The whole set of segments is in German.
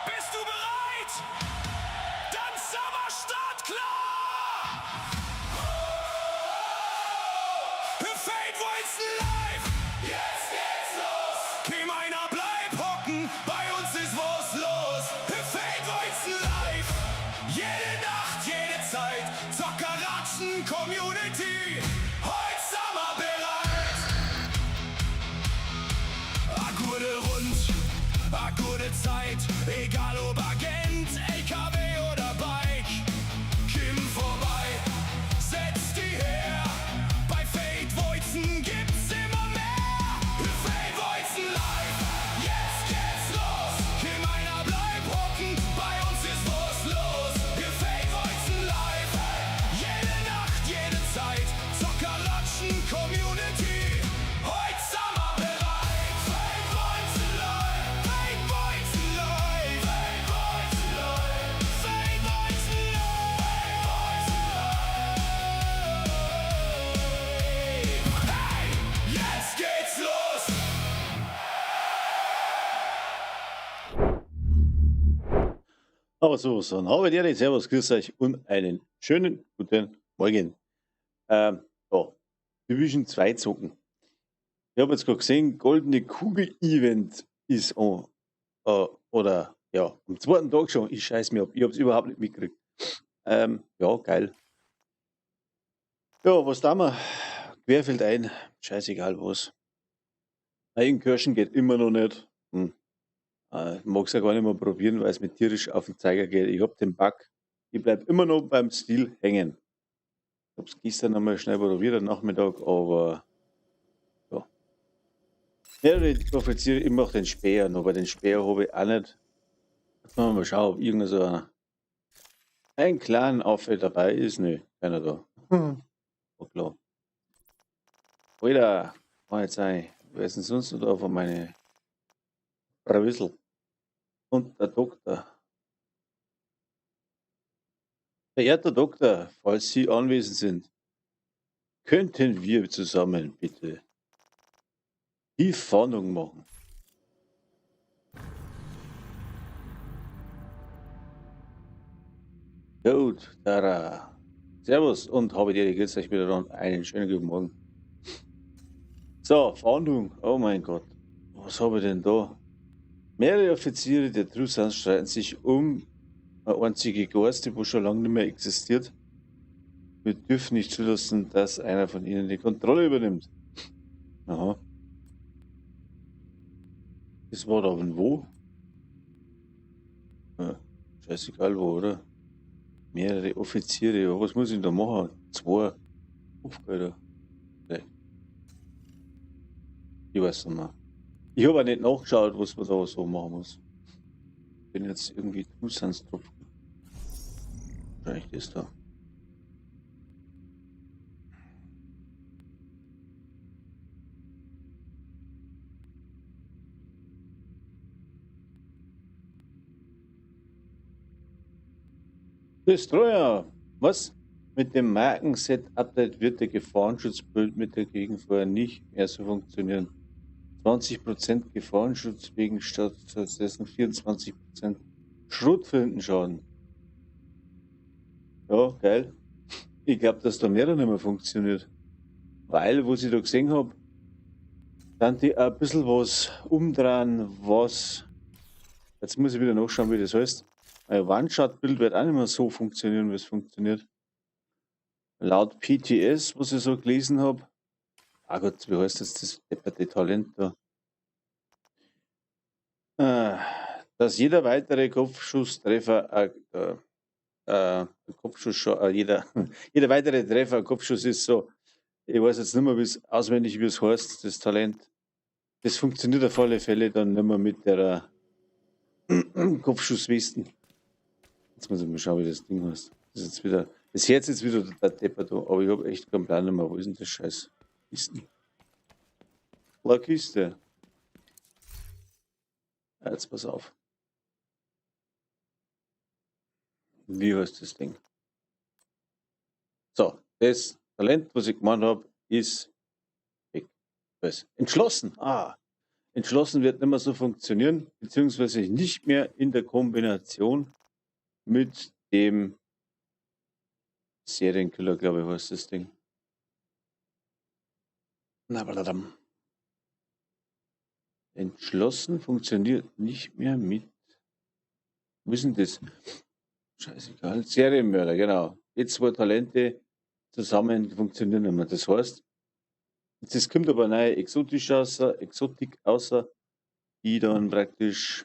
Bist du bereit? Dann sind wir startklar! Fate Weizen live! Jetzt geht's los! Keiner bleib hocken, bei uns ist was los! Fate Weizen live! Jede Nacht, jede Zeit, Zockeratschen Community! Heute sind wir bereit! A gute Rund, a gute Zeit, egal ob Agent, LKW oder Bike. Komm vorbei, setz die her, bei Fate Weizen gibt's immer mehr. Fate Weizen live, jetzt geht's los. Keiner bleib hocken, bei uns ist was los. Fate Weizen live, jede Nacht, jede Zeit, Zockeratschen Community. Heute sind wir bereit. Fate Weizen live, Fate Weizen live, Fate Weizen live, Fate Weizen live. Hey, jetzt geht's los. Aber so, dann habe ich dir Servus, grüß euch und einen schönen guten Morgen. Ja, Division 2 zocken. Ich habe jetzt gerade gesehen, goldene Kugel-Event ist an. Oder ja, am zweiten Tag schon. Ich scheiß mir ab. Ich habe es überhaupt nicht mitgekriegt. Ja, geil. Ja, was da wir? Querfeld ein. Scheißegal was. Eigenkirschen geht immer noch nicht. Ich mag es ja gar nicht mehr probieren, weil es mir tierisch auf den Zeiger geht. Ich habe den Bug. Ich bleibe immer noch beim Stil hängen. Ich habe es gestern einmal schnell probiert am Nachmittag, aber ja. Mehrere Offiziere, ich mache den Speer noch, aber den Speer habe ich auch nicht. Jetzt machen wir mal schauen, ob irgend so ein kleiner Affe dabei ist. Nö, keiner da. Oh, klar. Alter, kann jetzt sein. Wer ist denn sonst noch da von meine Bravissel? Und der Doktor. Verehrter Doktor, falls Sie anwesend sind, könnten wir zusammen bitte die Fahndung machen? Gut, Tara. Servus und habe dir jetzt euch wieder dann einen schönen guten Morgen. So, Fahndung. Oh mein Gott. Was habe ich denn da? Mehrere Offiziere der Trusans streiten sich um eine einzige Garste, wo schon lange nicht mehr existiert. Wir dürfen nicht zulassen, dass einer von ihnen die Kontrolle übernimmt. Aha. Das war da aber wo? Ja, scheißegal wo, oder? Mehrere Offiziere. Ja, was muss ich da machen? 2 Aufgaben. Nee, ich weiß nicht mehr. Ich habe auch nicht nachgeschaut, was man da so machen muss. Bin jetzt irgendwie Trusans drauf. Wahrscheinlich das da. Destroyer! Was? Mit dem Markenset-Update wird der Gefahrenschutzbild mit der vorher nicht mehr so funktionieren. 20% Gefahrenschutz wegen stattdessen 24% Schrotflintenschaden. Ja, geil. Ich glaube, dass da mehr nicht mehr funktioniert. Weil, was ich da gesehen habe, dann die ein bisschen was umdrehen, was. Jetzt muss ich wieder nachschauen, wie das heißt. Ein One-Shot-Bild wird auch nicht mehr so funktionieren, wie es funktioniert. Laut PTS, was ich so gelesen habe. Ah Gott, wie heißt das depperte Talent da? Dass jeder weitere Kopfschusstreffer jeder weitere Treffer ein Kopfschuss ist so. Ich weiß jetzt nicht mehr auswendig, wie es heißt, das Talent. Das funktioniert auf alle Fälle dann nicht mehr mit der Kopfschusswesten. Jetzt muss ich mal schauen, wie das Ding heißt. Das Herz ist wieder der Depper da, aber ich habe echt keinen Plan mehr. Wo ist denn das scheiß Kisten? La Kiste. Jetzt pass auf. Wie heißt das Ding? So, das Talent, was ich gemeint habe, ist weg. Was? Entschlossen. Entschlossen wird nicht mehr so funktionieren, beziehungsweise nicht mehr in der Kombination mit dem Serienkiller, glaube ich, heißt das Ding. Na, blablabla. Entschlossen funktioniert nicht mehr mit. Wo ist denn das? Scheißegal. Serienmörder, genau. Jetzt zwei Talente zusammen funktionieren nicht mehr. Das heißt, es kommt aber eine Exotik außer, die dann praktisch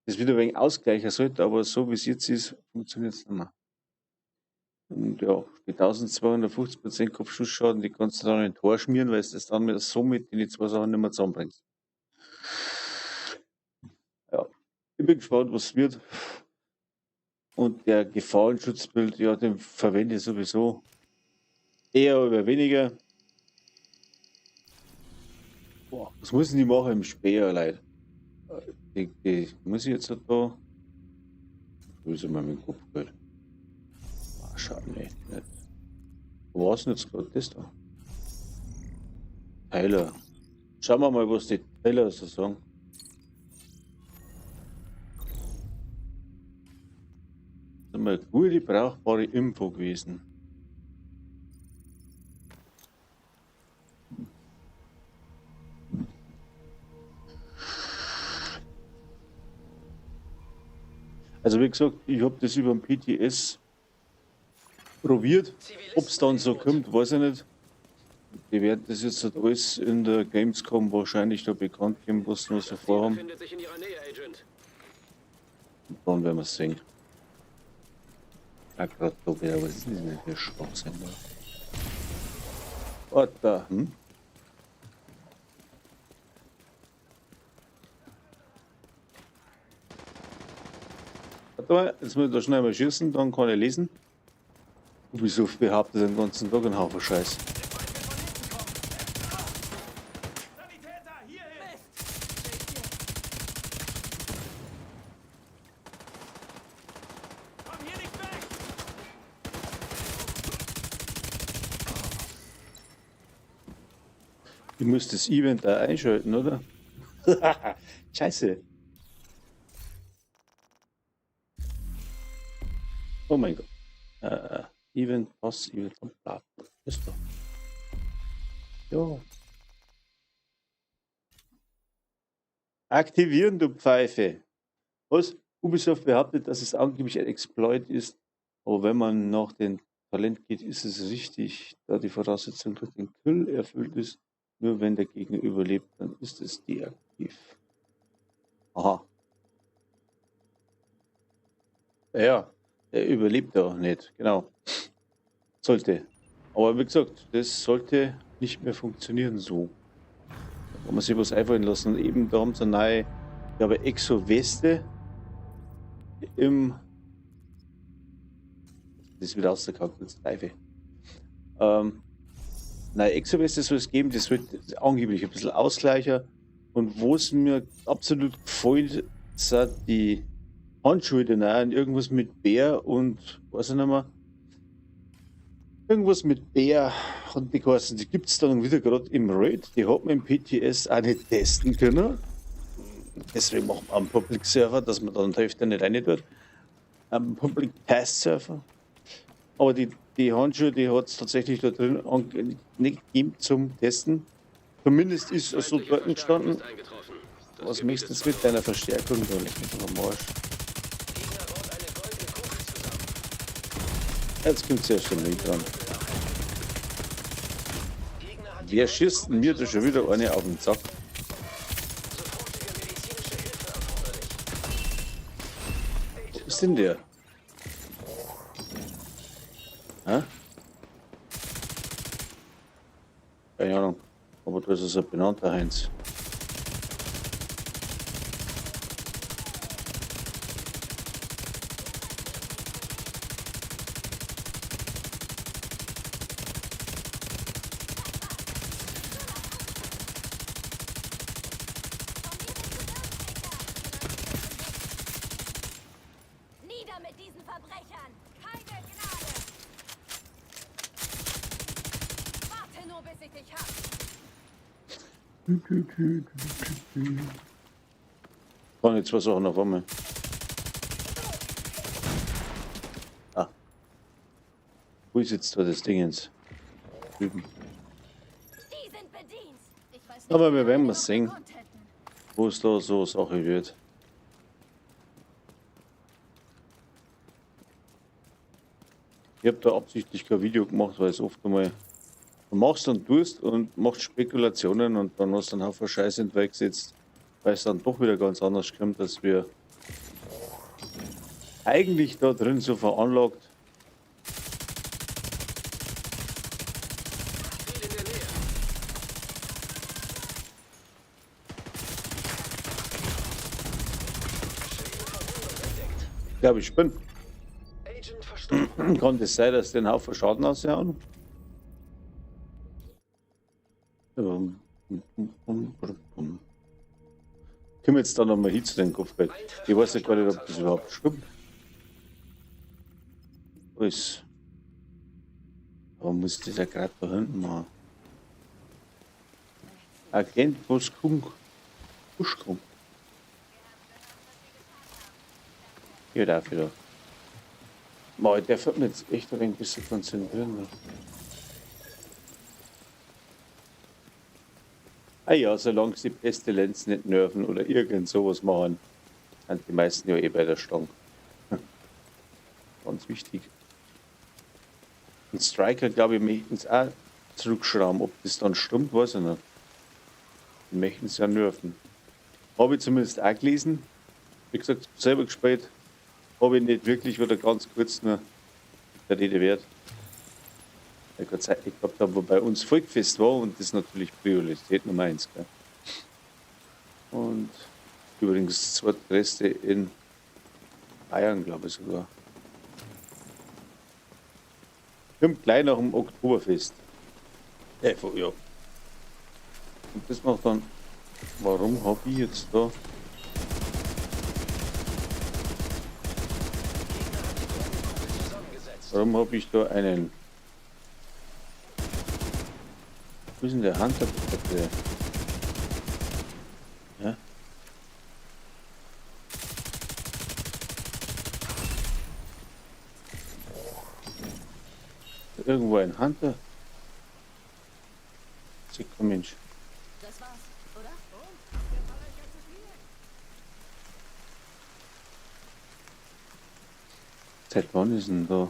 das wieder ein wenig ausgleichen sollte, aber so wie es jetzt ist, funktioniert es nicht mehr. Und ja, die 1250% Kopfschussschaden, die kannst du dann in ein Tor schmieren, weil es das dann somit die zwei Sachen nicht mehr zusammenbringst. Ja, ich bin gespannt, was es wird. Und der Gefahrenschutzbild, ja, den verwende ich sowieso eher oder weniger. Boah, was muss ich machen im Speer, Leute? Die muss ich jetzt da. Wo ist mal mein Kopfgeld? Schade, nicht. Wo war es denn jetzt gerade das da? Tyler. Schauen wir mal, was die Tyler so sagen. Das ist mal eine gute, brauchbare Info gewesen. Also wie gesagt, ich habe das über den PTS probiert. Ob es dann so kommt, weiß ich nicht. Die werden das jetzt halt alles in der Gamescom wahrscheinlich da bekannt geben, was wir so vorhaben. Und dann werden wir es sehen. Ah, gerade da wäre, was ist denn für Schwachsinn da? Da, Warte mal, jetzt muss ich da schnell mal schießen, dann kann ich lesen. Ubisoft behauptet den ganzen Tag einen Haufen Scheiß. Ich muss das Event da einschalten, oder? Scheiße. Oh mein Gott. Event, Pass, Event und bla. Ist doch. Ja. Aktivieren, du Pfeife. Was? Ubisoft behauptet, dass es angeblich ein Exploit ist, aber wenn man nach dem Talent geht, ist es richtig, da die Voraussetzung durch den Kill erfüllt ist. Nur wenn der Gegner überlebt, dann ist es deaktiv. Aha. Ja, er überlebt auch nicht, genau. Sollte. Aber wie gesagt, das sollte nicht mehr funktionieren so. Da kann man sich was einfallen lassen. Eben, da haben sie eine neue, ich glaube, Exo-Weste im. Das ist wieder ausgekackt, das Teufel. Nein, Exo-Weste soll es geben, das wird angeblich ein bisschen Ausgleicher. Und wo es mir absolut gefällt, sind die Handschuhe, die neuen, irgendwas mit Bär und weiß ich nicht mehr. Irgendwas mit Bär und die geheißen, die gibt es dann wieder gerade im Raid. Die hat man im PTS auch nicht testen können. Deswegen machen wir einen Public Server, dass man dann die Hälfte nicht rein tut. Einen Public Test Server. Aber die Handschuhe, die hat es tatsächlich da drin nicht gegeben zum Testen. Zumindest ist es so dort gestanden. Was möchtest du jetzt mit deiner Verstärkung da? Leg mich doch am Arsch. Jetzt kommt es ja schon nicht dran. Wer schießt denn mir da schon wieder eine auf den Sack? Wo ist denn der? Hä? Keine Ahnung. Aber das ist ein benannter Heinz. Nieder mit diesen Verbrechern! Keine Gnade! Warte nur, bis ich dich hab! Kann jetzt was auch noch einmal. Ah. Wo ist jetzt da das Dingens? Drüben. Die sind bedient! Ich weiß nicht, Aber wir wie werden wir mal noch sehen, gekonnt hätten. wo es da so Sache wird. Ich habe da absichtlich kein Video gemacht, weil es oft einmal du machst und tust und machst Spekulationen und dann hast du einen Haufen Scheiß entweggesetzt, weil es dann doch wieder ganz anders kommt, als wir eigentlich da drin so veranlagt. Ich glaube, ich bin. Agent verstanden. Kann das sein, dass den Haufen Schaden aushauen? Können wir jetzt da nochmal hin zu den Kopfgeld? Ich weiß ja gar nicht, ob das überhaupt stimmt. Alles. Aber muss das ja gerade da hinten machen. Agent Buschkunk. Buschkunk. Hier dafür. Mal, der wird mir jetzt echt ein wenig bisschen konzentrieren. Ne? Ah ja, solange sie Pestilenz nicht nerven oder irgend sowas machen, sind die meisten ja eh bei der Stange. Ganz wichtig. Und Striker, glaube ich, möchten es auch zurückschrauben. Ob das dann stimmt, weiß ich nicht. Die möchten es ja nerven. Habe ich zumindest auch gelesen. Wie gesagt, selber gespielt. Habe ich nicht wirklich, wieder ganz kurz nur der Rede wert. Ich glaube, da wo bei uns Volkfest war und das ist natürlich Priorität Nummer 1. Gell? Und übrigens das zweitgrößte in Bayern, glaube ich sogar. Kommt gleich nach dem Oktoberfest. Ja. Und das macht dann, warum habe ich jetzt da Warum habe ich da einen? Wo ist denn der Hunter? Ja? Irgendwo ein Hunter? Sicker Mensch. Das war's, oder? Seit wann ist denn da?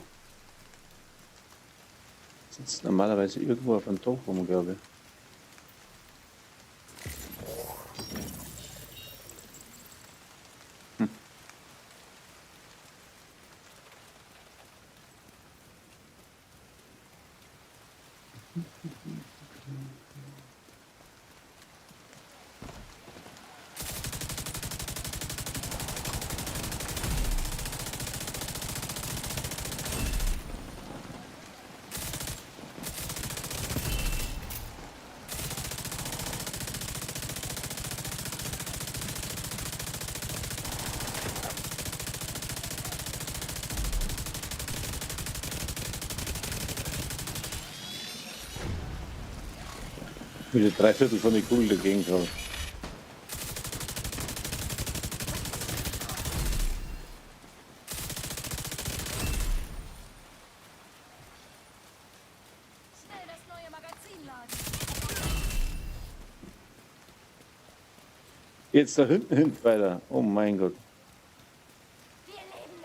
Sitzt normalerweise irgendwo auf einem Dach rum, glaube ich. Wieder 3/4 von der Kugel dagegen gehabt. Schnell das neue Magazin laden. Jetzt da hinten weiter. Oh mein Gott. Wir leben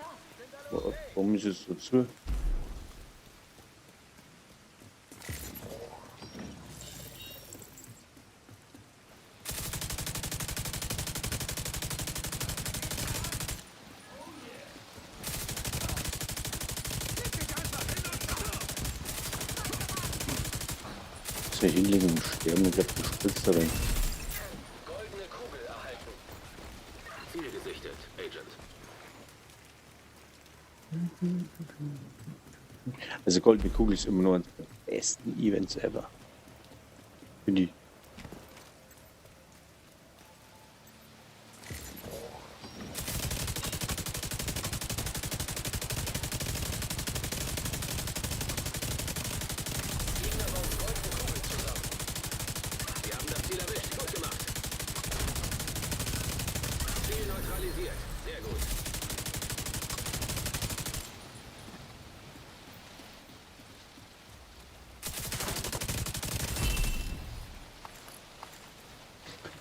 noch. Warum ist es so zu? Ist ja hinlegen und sterben, ich hab gespritzt da rein. Goldene Kugel erhalten. Ziel gesichtet, Agent. Also goldene Kugel ist immer noch eines der besten Events ever. Finde ich. Wir haben das Ziel erwischt. Gut gemacht. Ziel neutralisiert. Sehr gut.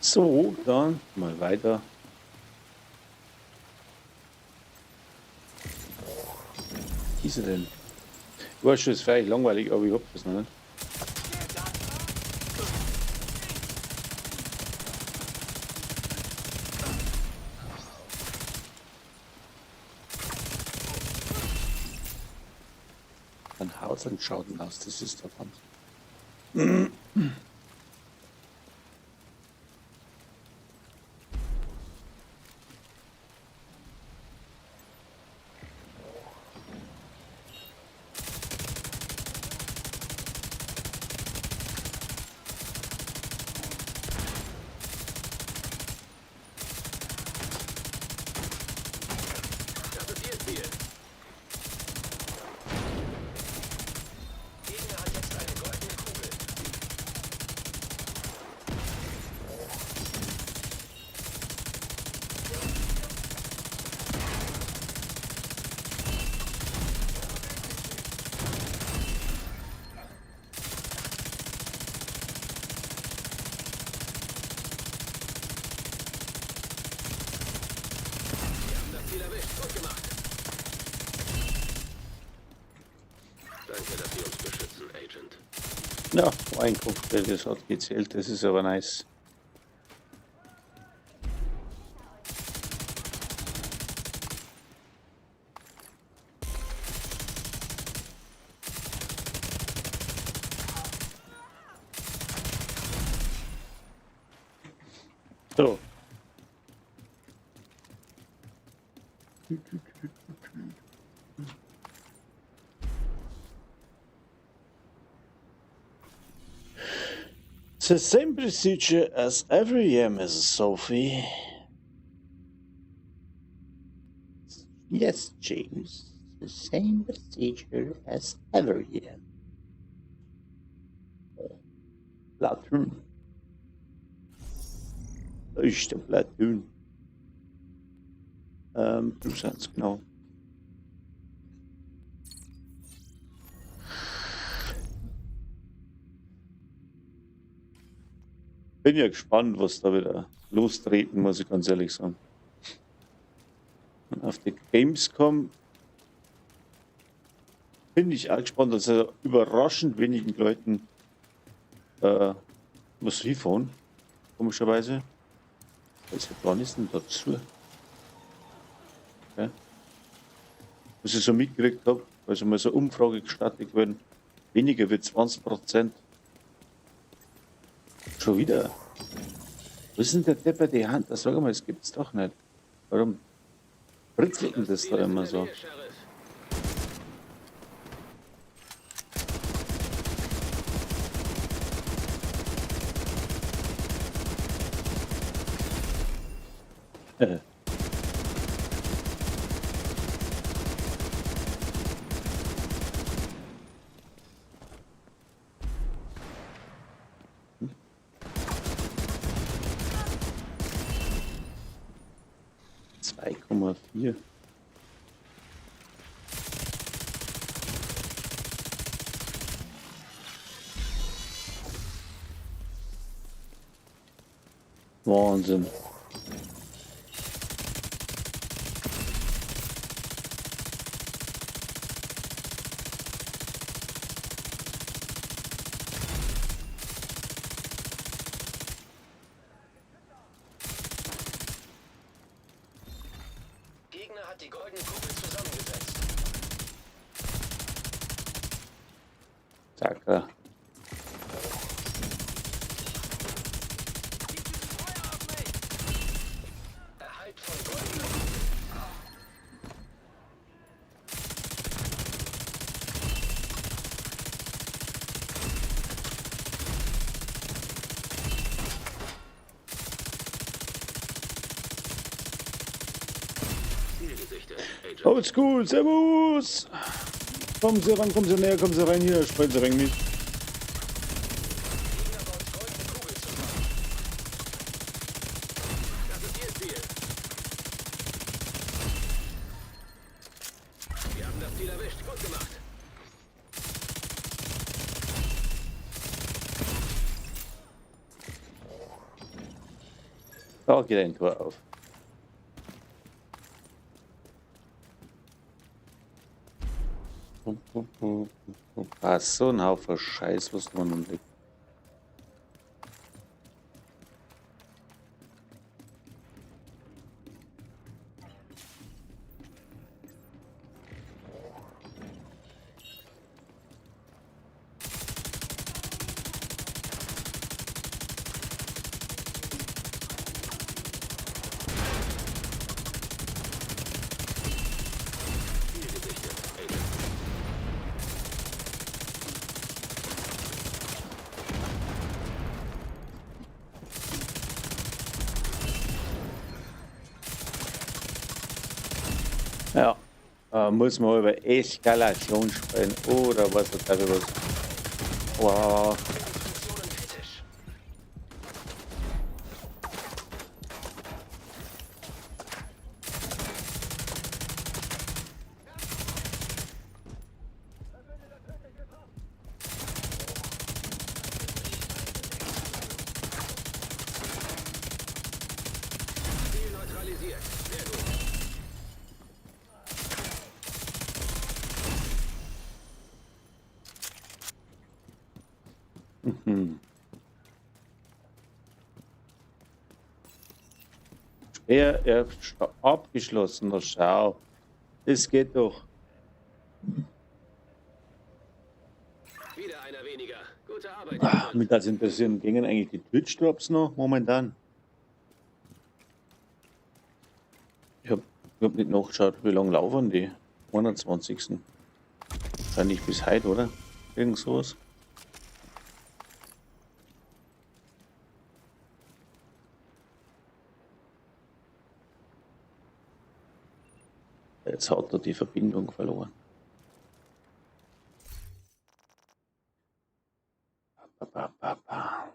So, dann mal weiter. Wie ist er denn? Ich weiß schon, es ist vielleicht langweilig, aber ich hab das noch nicht. Ein Haus und schaut aus, das ist der Wahnsinn. Das ist Ihr Ziel. Gegner hat jetzt eine goldene Kugel. Wir haben das Ziel erwischt. Gut gemacht. Danke, dass Sie uns beschützen, Agent. Ja, ein Kopfgeld, das hat gezählt, das ist aber nice. So. The same procedure as every year, Mrs. Sophie. Yes, James. The same procedure as every year. Platoon. Da ist der Platoon. Du sagst genau. Bin ja gespannt, was da wieder lostreten, muss ich ganz ehrlich sagen. Und auf die Gamescom bin ich auch gespannt, dass er überraschend wenigen Leuten was hinfahren, komischerweise. Welcher Plan ist denn dazu? Okay. Was ich so mitgekriegt habe, also mal so eine Umfrage gestartet werden, weniger wie 20%. Schon wieder. Was ist denn der Depper die Hand? Das sag mal, das gibt's doch nicht. Warum britzelt denn das da immer so? Nähe, Sheriff. 2,4. Wahnsinn. Gegner hat die goldene Kugel zusammengesetzt. Zack. Erhalt von goldenen Ziel gesichtet. Agent. Oldschool, servus! Kommen Sie ran, kommen Sie näher, kommen Sie rein hier, sprechen Sie rein mit. Gegner baut goldene Kugel zusammen. Das ist ihr Ziel. Wir haben das Ziel erwischt. Gut gemacht. Da geht ein Tor auf. Ah, so ein Haufen Scheiß, was man nun liegt. Ziel gesichtet. Agent. Ja, muss man über Eskalation sprechen oder was ist da los? Wow. Positionen kritisch. Ziel neutralisiert. Sehr gut. Er abgeschlossener Schau. Das geht doch. Wieder einer weniger. Gute Arbeit. Ach, Agent. mich das interessieren, gingen eigentlich die Twitch-Drops noch momentan? Ich hab nicht nachgeschaut, wie lange laufen die? 21. Wahrscheinlich bis heute, oder? Irgend sowas. Jetzt hat er die Verbindung verloren. Ba, ba, ba, ba.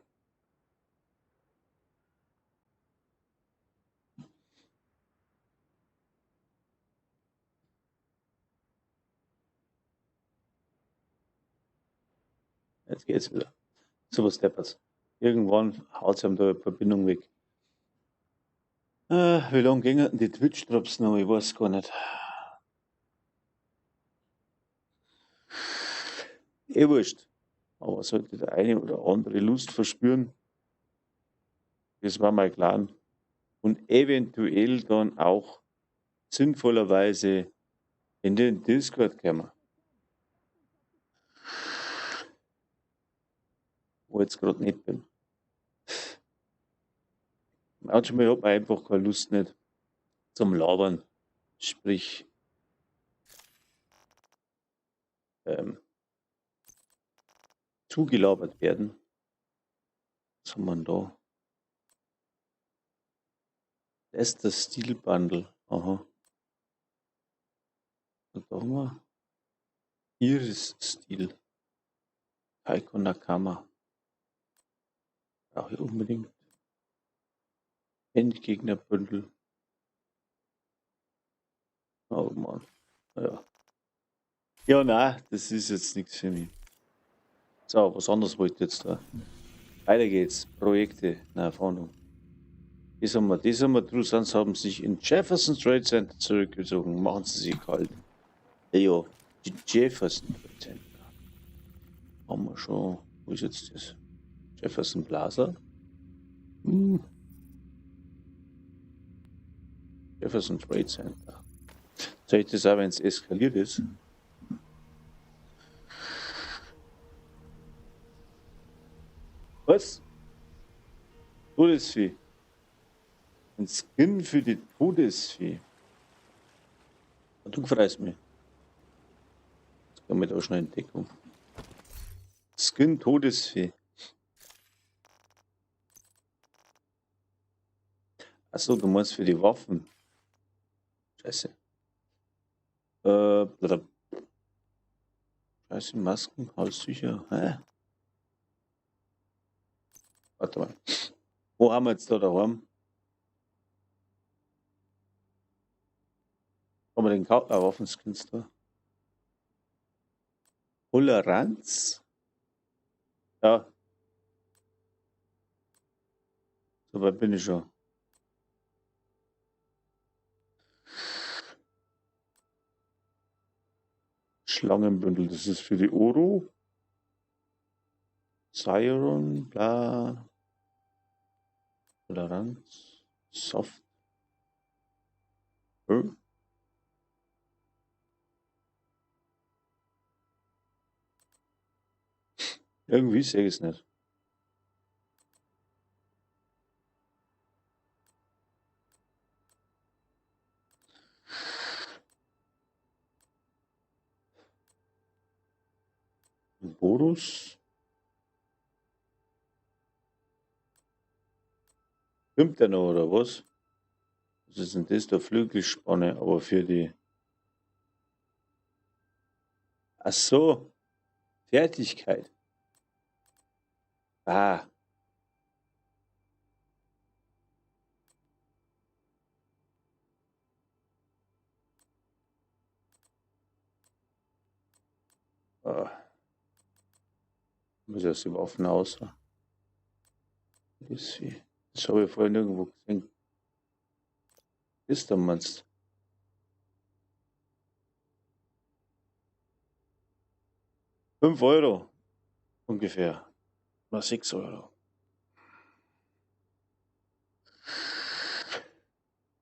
Jetzt geht's wieder. So was Deppers. Irgendwann haut sie ihm da die Verbindung weg. Wie lange gingen die Twitch-Drops noch? Ich weiß gar nicht. Wurscht. Aber sollte der eine oder andere Lust verspüren, das war mein Plan. Und eventuell dann auch sinnvollerweise in den Discord kommen. Wo ich jetzt gerade nicht bin. Manchmal hat man einfach keine Lust nicht zum Labern. Sprich, zugelabert werden. Was haben wir denn da? Das ist das Stil-Bundle. Aha. Und da haben wir Iris-Stil. Taiko Nakama. Brauche ich unbedingt. Endgegner-Bündel. Mann. Ja. Ja, nein, das ist jetzt nichts für mich. So, was anderes wollte ich jetzt da. Weiter geht's. Projekte. Na, Erfahrung. Das haben wir Trusans haben sich in Jefferson Trade Center zurückgezogen. Machen sie sich kalt. Ja, die Jefferson Trade Center. Haben wir schon. Wo ist jetzt das? Jefferson Plaza? Jefferson Trade Center. Soll ich das auch, wenn es eskaliert ist? Was? Todesvieh. Ein Skin für die Todesvieh. Du freust mich. Jetzt kann man da schnell in Deckung. Skin Todesvieh. Achso, du meinst für die Waffen. Scheiße. Scheiße, Masken, Halstücher. Hä? Warte mal. Wo haben wir jetzt da daheim? Haben wir den Waffenskins da? Toleranz? Ja. So weit bin ich schon. Schlangenbündel, das ist für die Oro. Siron, bla. Toleranz. Soft. Irgendwie sehe ich es nicht. Bonus. Stimmt der noch, oder was? Was ist denn das? Der Flügelspanne, aber für die. Ach so. Fertigkeit. Ah. Muss ich aus die Waffen aus. Das habe ich vorher nirgendwo gesehen. Ist der meinst? €5 ungefähr. Mal €6.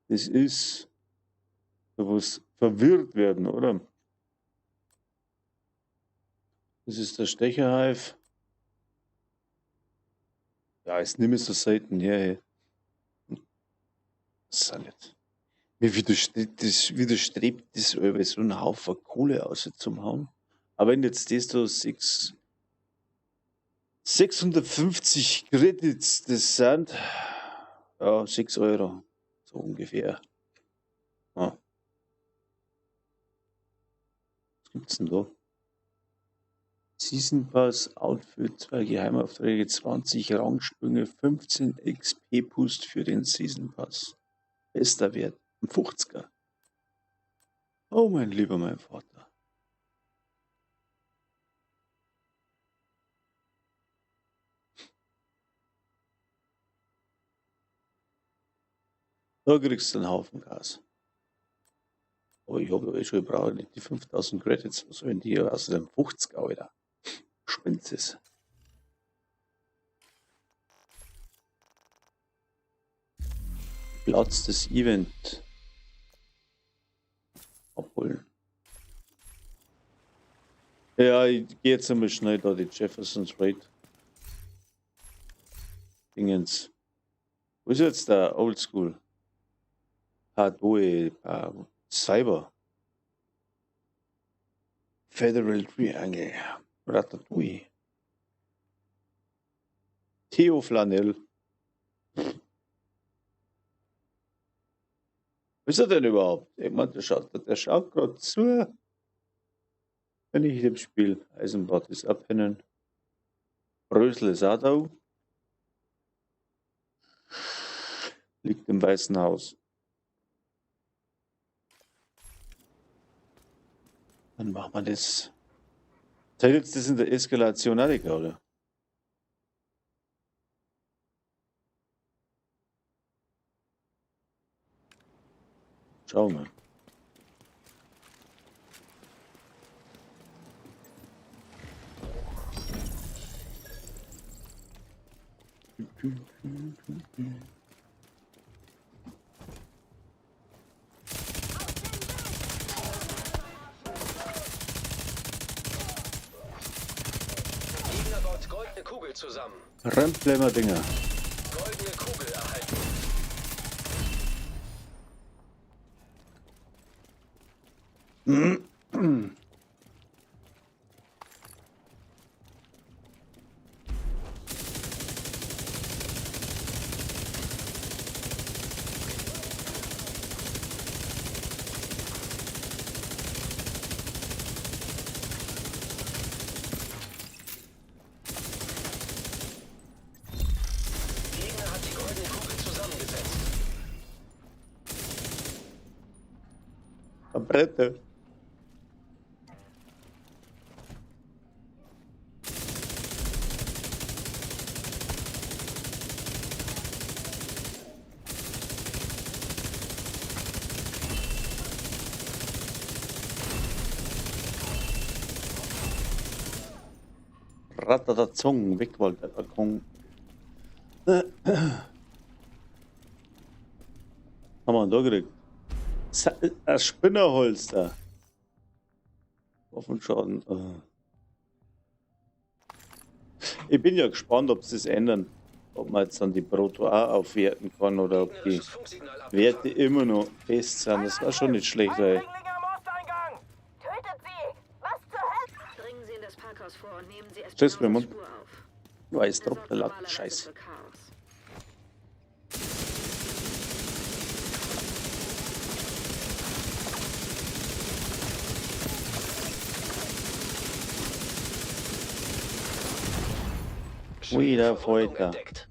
Das ist, du musst verwirrt werden, oder? Das ist der Stecherhive. Ja, jetzt nimm es so selten her. Das ist nicht. Mir widerstrebt das über so einen Haufen Kohle aus zum Hauen. Aber wenn jetzt das so 650 Credits, das sind ja €6. So ungefähr. Ja. Was gibt's denn da? Season Pass, Outfit, 2 Geheimaufträge, 20 Rangsprünge, 15 XP-Boost für den Season Pass. Bester Wert, ein 50er. Oh mein lieber, mein Vater. Da kriegst du einen Haufen Gas. Aber ich habe ja schon, ich brauche nicht die 5000 Credits. Was sollen die aus dem 50er, Alter? Spinnt es. Platz des Event abholen. Ja, ich gehe jetzt einmal schnell da die Jefferson Trade Dingens. Wo ist jetzt der Oldschool? Adoe, Cyber. Federal Triangle. Ratatouille. Theo Flanell. Was ist er denn überhaupt? Ich meine, der schaut gerade zu. Wenn ich dem Spiel Eisenbad ist abhängen. Brösel ist auch da. Liegt im Weißen Haus. Dann machen wir das. Seid jetzt das in der Eskalation auch egal, oder? Schauen wir. Gegner baut goldene Kugel zusammen. Randbleimer Dinger. Goldene Kugel erhalten. Gegner hat die goldene Kugel zusammengesetzt. Verbrette. Ratatazung, weg wollte der Balkon. Haben wir ihn da gekriegt? Ein Spinnerholster. Waffenschaden. Ich bin ja gespannt, ob sie es ändern. Ob man jetzt dann die Proto auch aufwerten kann oder ob die Gegnerisches Funksignal Werte abgefangen. immer noch fest sind. Das war schon nicht schlecht, weil Eindringlinge am Osteingang! Tötet sie! Was zur Hölle? Dringen Sie in das Parkhaus vor und nehmen Sie es Tschüss, mein Spur Mund. auf. weiß Er drauf, sorgt der laut normalerweise Scheiß. für Chaos. Wieder Verwundung Folter. entdeckt.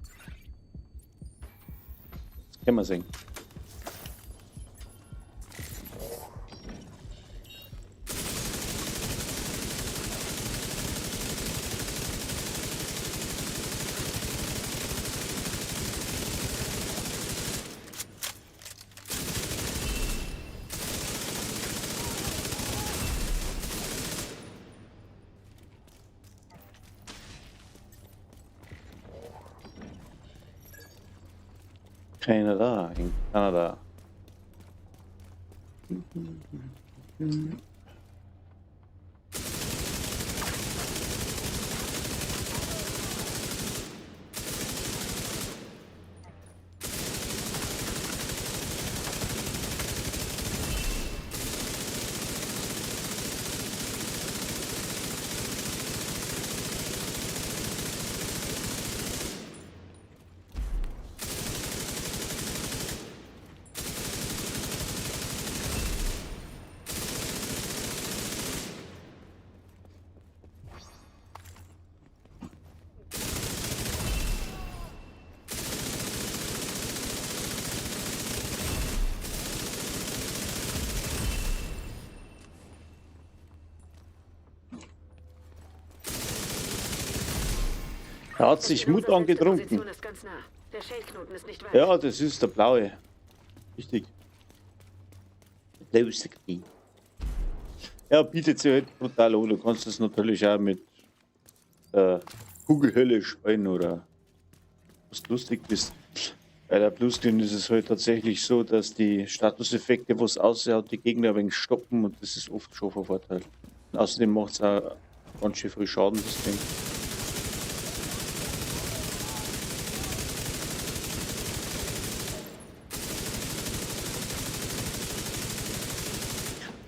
Das können wir sehen. Keiner da in Kanada. Er hat sich Mut Unsere letzte angetrunken. Position ist ganz nah. Der Shellknoten ist nicht weit. Ja, das ist der blaue. Richtig. Blaues Screen. Ja, bietet sich halt brutal an. Du kannst das natürlich auch mit Kugelhölle spielen oder was lustig bist. Bei der Bluescreen ist es halt tatsächlich so, dass die Statuseffekte, was aussieht, die Gegner ein wenig stoppen und das ist oft schon von Vorteil. Und außerdem macht es auch ganz schön viel Schaden, das Ding.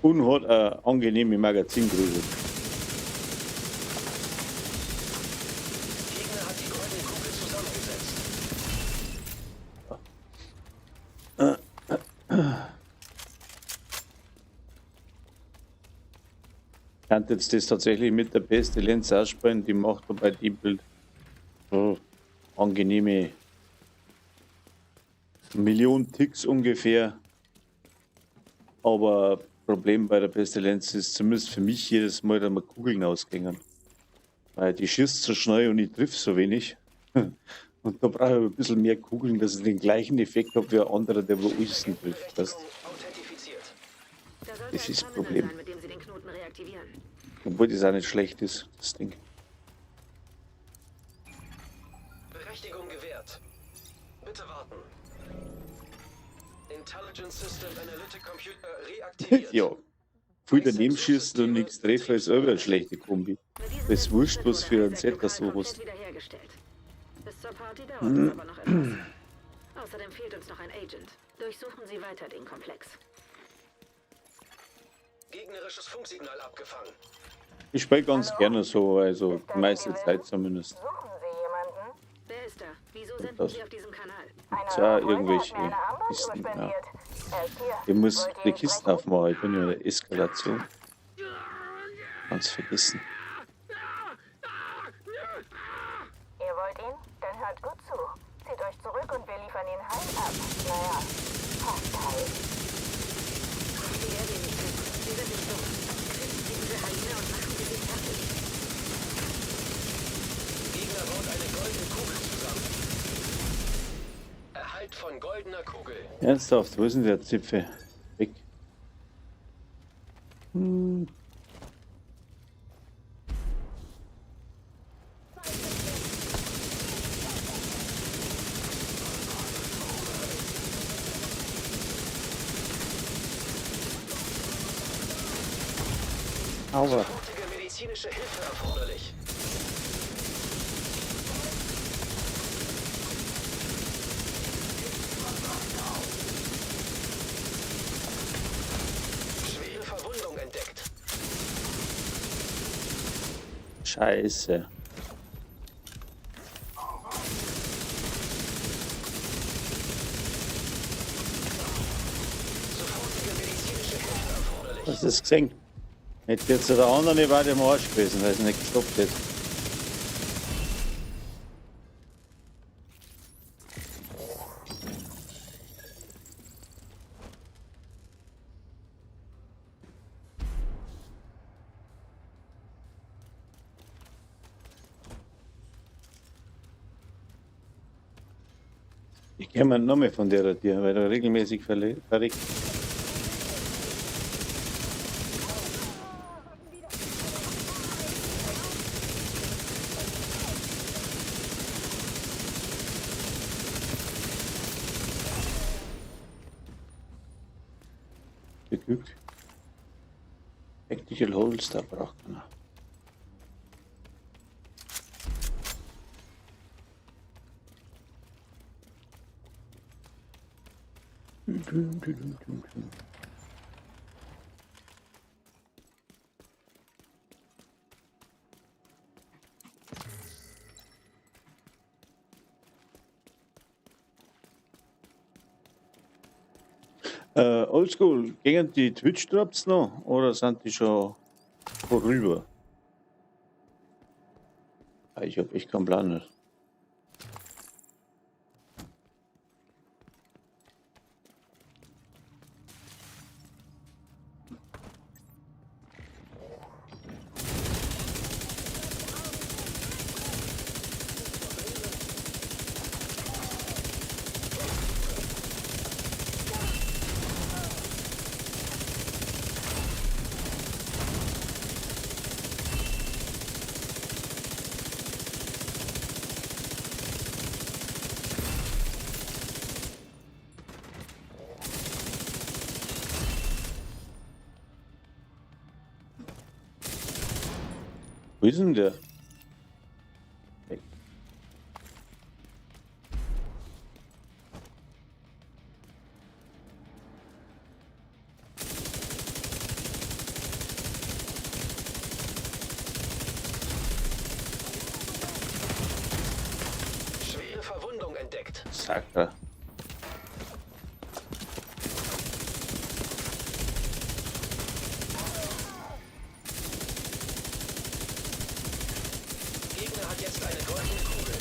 Und hat eine angenehme Magazingröße. Gegner hat die goldene Kugel zusammengesetzt. Ich kann jetzt das tatsächlich mit der beste Lenz ausspielen, die macht bei dem Bild so angenehme Million Ticks ungefähr. Aber Problem bei der Pestilenz ist zumindest für mich jedes Mal, dass mir Kugeln ausgehen. Weil die schießt so schnell und ich triff so wenig. Und da brauche ich ein bisschen mehr Kugeln, dass ich den gleichen Effekt habe wie ein anderer, der wo Usten trifft. Weißt? Authentifiziert. Da sollte Das ein ist das Terminal Problem. sein, mit dem Sie den Knoten reaktivieren. Obwohl das auch nicht schlecht ist, das Ding. Berechtigung gewährt. Bitte warten. Intelligence System Analytic Computer reaktiviert. Ja. Viel daneben schießen und nichts treffen ist auch eine schlechte Kombi. Mit diesem Das ist wurscht, System was für wurde ein Isaac Set lokal das du komplett hast. wiederhergestellt. Bis zur Party dauert es aber noch etwas. Außerdem fehlt uns noch ein Agent. Durchsuchen Sie weiter den Komplex. Gegnerisches Funksignal abgefangen. Ich spiele ganz gerne so, also die meiste Zeit zumindest. Suchen Sie jemanden? Wer ist da? Wieso senden das? Sie auf diesem Kanal? Tja, Einer irgendwelche hat mir eine Armbanduhr Kisten, ja. spendiert. Er ist hier. Ich muss Wollt ihr die ihn Kisten sprechen? aufmachen, ich bin ja in der Eskalation. Ganz vergessen. Ihr wollt ihn? Dann hört gut zu. Zieht euch zurück und wir liefern ihn heil ab. Naja, fast heil. Die Erde nicht hin. Sie sind nicht dumm. Finden Sie diese Haine und machen Sie sie fertig. Gegner baut eine goldene Kugel zusammen. Erhalt von goldener Kugel. Ernsthaft, wo ist denn der Zipfel? Weg. Aua. Sofortige medizinische Hilfe erforderlich. Schwere Verwundung entdeckt. Scheiße. Sofortige medizinische Hilfe erforderlich. Hast du das gesehen? Hätte jetzt der andere nicht weiter im Arsch gewesen, weil es nicht gestoppt hat. Ich kenne meinen Namen von der Tier, weil er regelmäßig verreckt. Geglückt. Tactical Holster braucht man. Oldschool, gingen die Twitch-Drops noch oder sind die schon vorüber? Ich habe echt keinen Plan nicht. Wo ist denn der? Weg. Schwere Verwundung entdeckt. Sakra. Gegner hat jetzt eine goldene Kugel.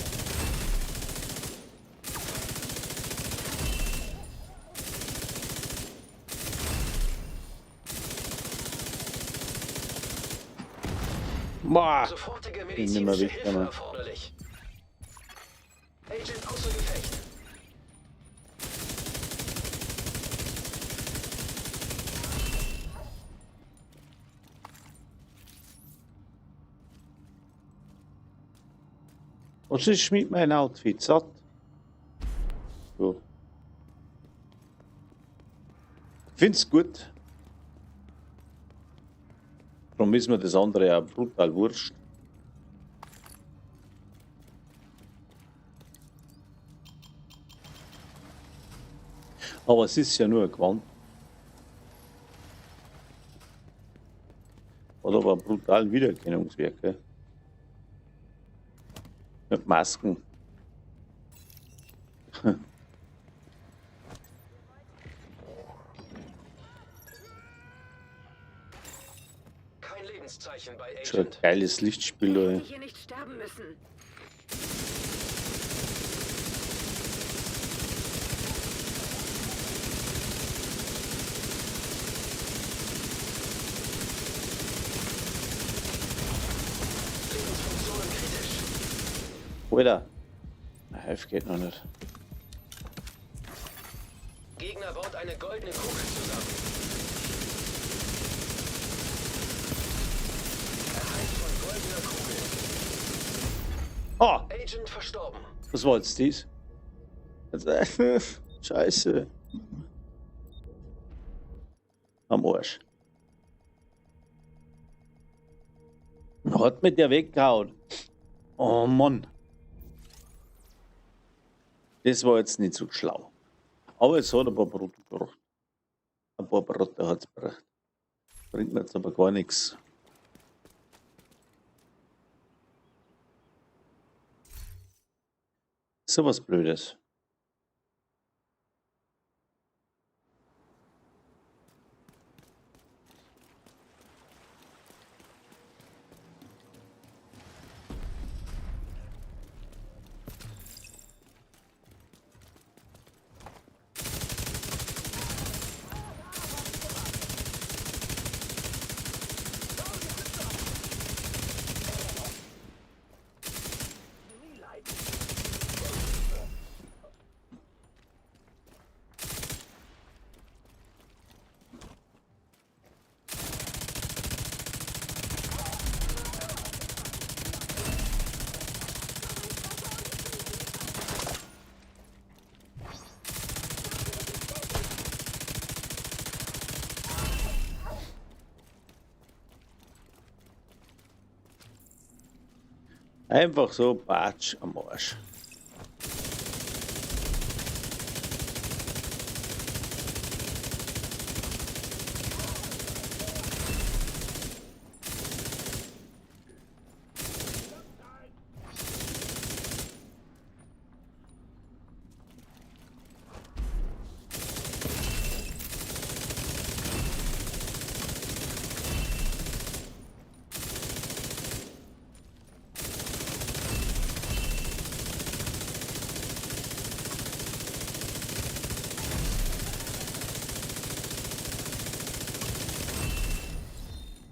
Boah, Sofortige bin nicht mehr medizinische weg, Hilfe Mann. erforderlich. Agent außer Gefecht. Was ist mit meinem Outfit? Satt? So. Ich finde es gut. Darum ist mir das andere ja brutal wurscht. Aber es ist ja nur ein Gewand. Hat aber einen brutalen Wiedererkennungswert, gell? Mit Masken. Kein Lebenszeichen bei Schon ein Agent. geiles Lichtspiel, Die ey. hier nicht sterben müssen. Lebensfunktionen kritisch. Alter. Hilfe geht noch nicht. Gegner baut eine goldene Kugel zusammen. Erhalt von goldener Kugel. Ah! Agent verstorben. Was war jetzt dies? Scheiße. Am Arsch. Hat mit der weggehauen. Oh Mann. Das war jetzt nicht so schlau. Aber es hat ein paar Brote gebracht. Ein paar Brote hat es gebracht. Bringt mir jetzt aber gar nichts. So was Blödes. Einfach so Batsch am Arsch.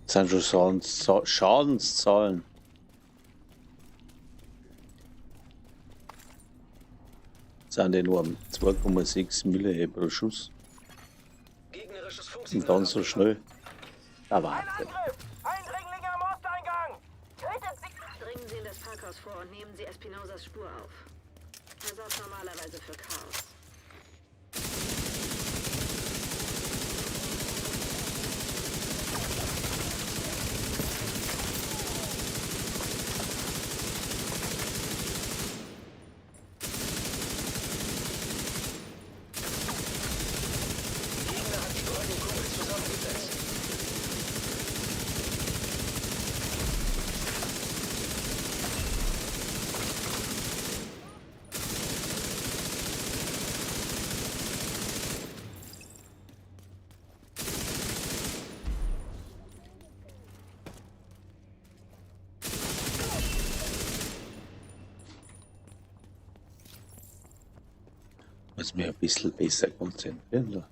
Das sind schon Schadenszahlen. Sind die nur 2,6 Mille pro Schuss. Gegnerisches Und Funksignal. dann so schnell. Da Ein warte. Angriff! Eindringlinge am Osteingang! Tötet sie! Dringen Sie in das Parkhaus vor und nehmen Sie Espinosas Spur auf. Er sorgt normalerweise für Chaos. Gegner hat die goldene Kugel zusammengesetzt. Muss mich ein bisschen besser konzentrieren. Da.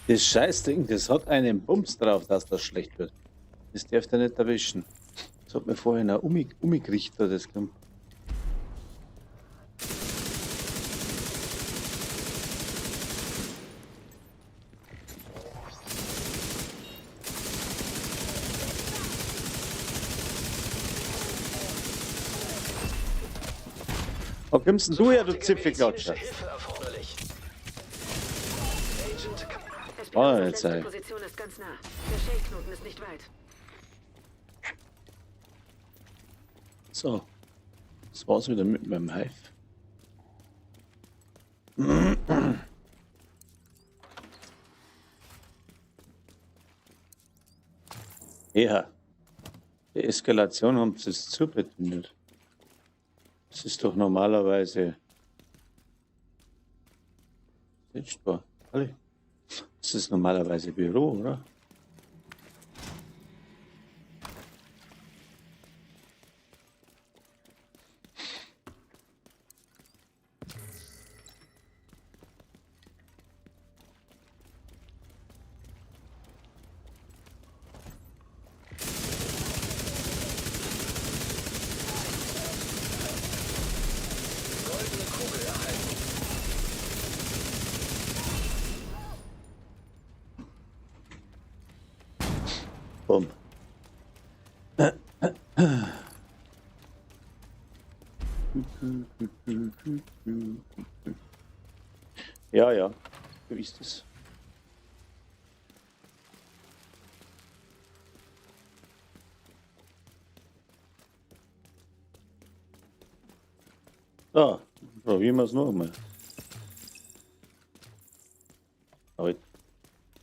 Das Scheißding, das hat einen Bums drauf, dass das schlecht wird. Das darf der nicht erwischen. Das hat mir vorhin auch umgekriegt, das kommt. Wo kommst denn du her, du Zipfelklatscher? Hilfe erforderlich. Agent SPOs jetzt letzte sei. Position ist ganz nah. Der Shell-Knoten ist nicht weit. So. Das war's wieder mit meinem Hive. Ja. Die Eskalation haben sie es zubetont. Das ist doch normalerweise sichtbar. Alle. Das ist normalerweise Büro, oder? goldene Kugel erhalten. Bumm. Ja, ja. So ist es. So, probieren wir es noch einmal. Heute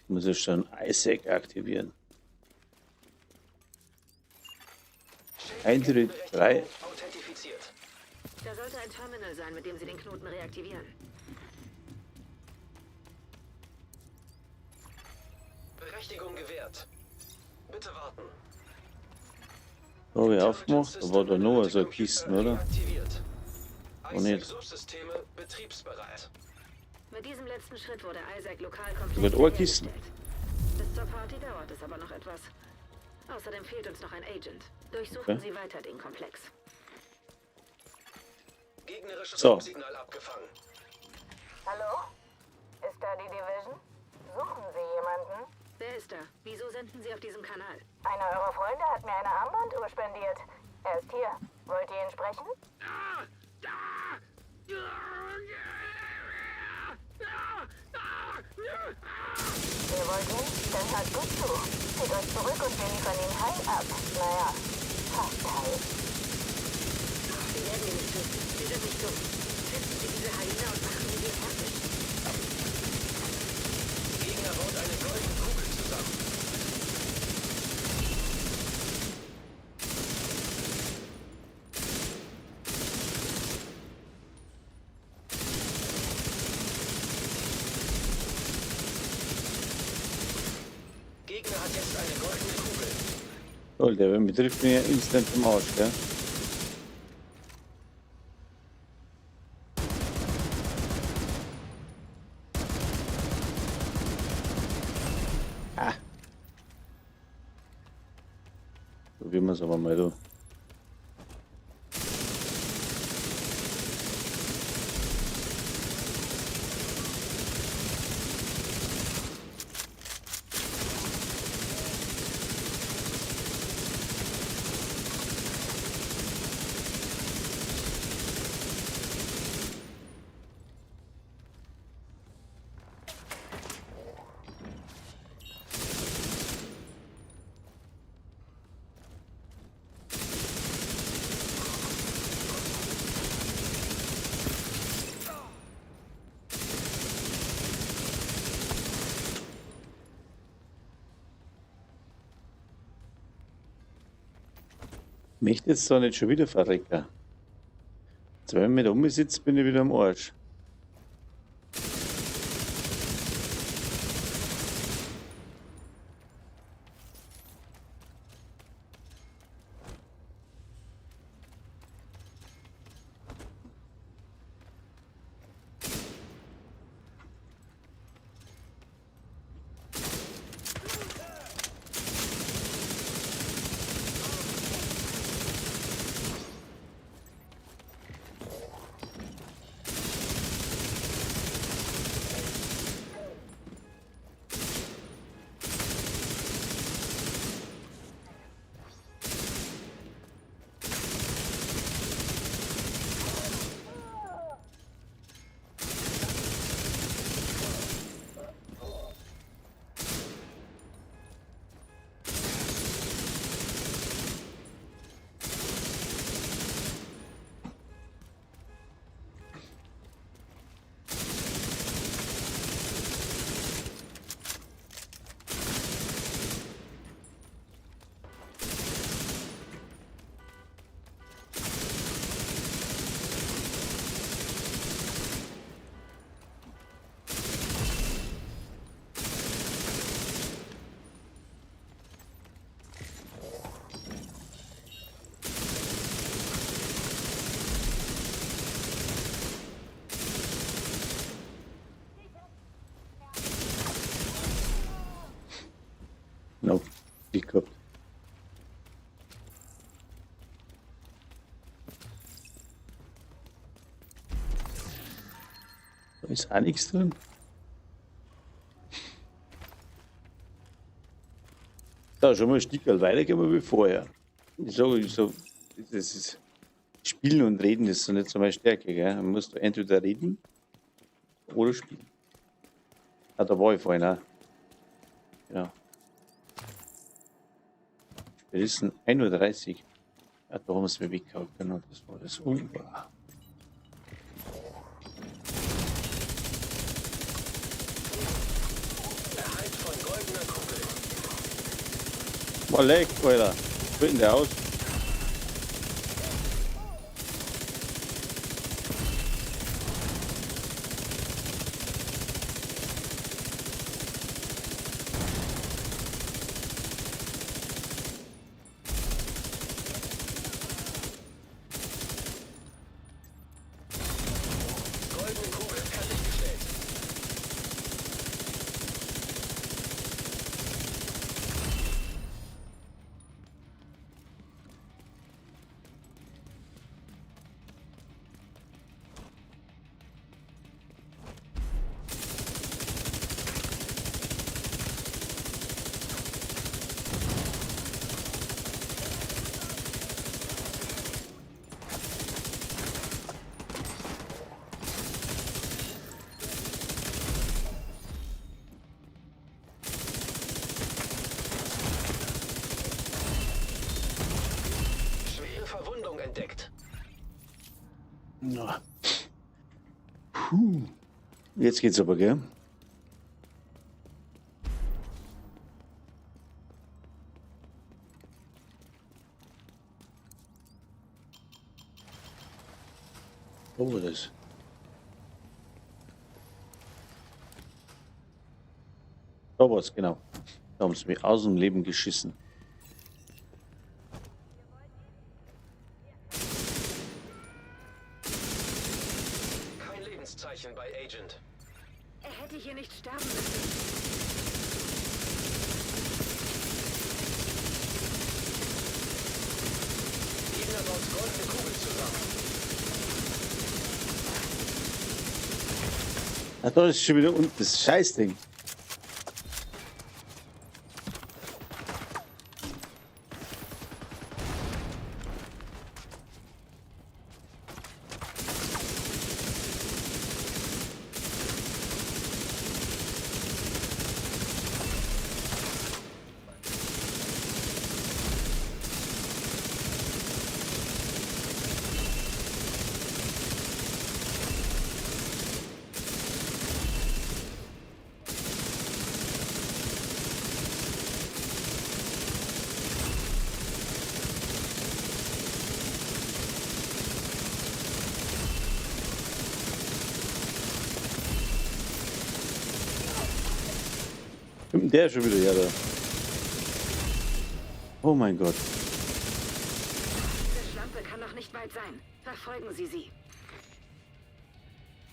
muss ich schon Isaac aktivieren. Eintritt 3. Authentifiziert. Da sollte ein Terminal sein, mit dem Sie den Knoten reaktivieren. Berechtigung gewährt. Bitte warten. Habe ich aufgemacht, da war da noch so eine Kiste, oder? Reaktiviert. Oh, nicht. Subsysteme betriebsbereit. Mit diesem letzten Schritt wurde Isaac lokal Da komplett wird Ohrkisten. wiederhergestellt. Bis zur Party dauert es aber noch etwas. Außerdem fehlt uns noch ein Agent. Durchsuchen Okay. Sie weiter den Komplex. Gegnerisches So. Signal abgefangen. Hallo? Ist da die Division? Suchen Sie jemanden? Wer ist da? Wieso senden Sie auf diesem Kanal? Einer eurer Freunde hat mir eine Armbanduhr spendiert. Er ist hier. Wollt ihr ihn sprechen? Ihr wollt ihn? Dann hört gut zu. Zieht euch zurück und wir liefern ihn heil ab. Naja, fast heil. Sie werden ihn nicht töten. Sie sind nicht dumm. Finden Sie diese Hyäne und machen Sie sie fertig. Gegner baut eine goldene Kugel zusammen. Gegner hat jetzt eine goldene Kugel. Toll, der betrifft mich ja instant im Arsch, gell? Ah. Probieren wir es aber mal, du. Möchte jetzt da nicht schon wieder verrecken. Jetzt, wenn ich mich da umsitze, bin ich wieder am Arsch. Bild gehabt. Da ist auch nichts drin. Da schon mal ein Stück weitergehen wir wie vorher. Ich sage, das ist Spielen und Reden ist so nicht so meine Stärke, gell? Man muss da entweder reden oder spielen. Ah, da war ich vorhin auch. Genau. Wir wissen 1:30 Uhr. Ja, da haben wir es mir weggehauen können. Das war das Unwahr. Erhalt von goldener Kugel. Mal leck, Alter. Was wird denn der aus? Goldene Kugel fertiggestellt. Schwere Verwundung entdeckt. Ja. Puh. Jetzt geht's aber, gell? Wo war das? Da war's, genau. Da haben sie mich aus dem Leben geschissen. Kein Lebenszeichen bei Agent. Er hätte hier nicht sterben müssen. Gegner baut goldene Kugel zusammen. Ah, da ist schon wieder unten das Scheißding. Der ist schon wieder da. Oh mein Gott. Diese Schlampe kann noch nicht weit sein. Verfolgen Sie sie.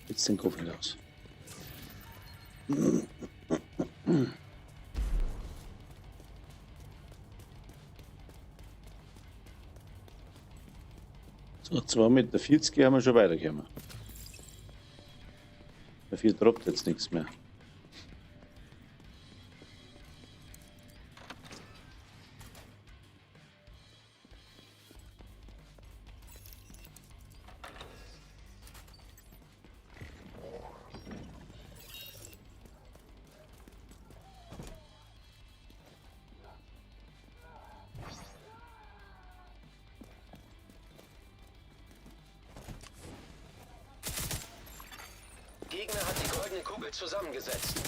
Jetzt den Kopf nicht aus. So, 2,40 Meter haben wir schon weitergekommen. Dafür droppt jetzt nichts mehr. Gegner hat die goldene Kugel zusammengesetzt.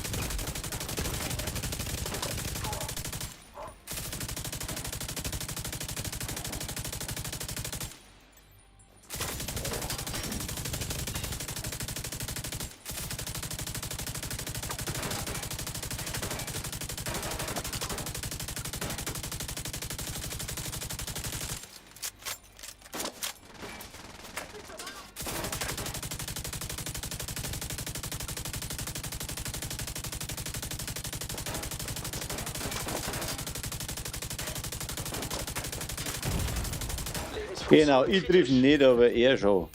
Genau, ich triff ihn nicht, aber er schon.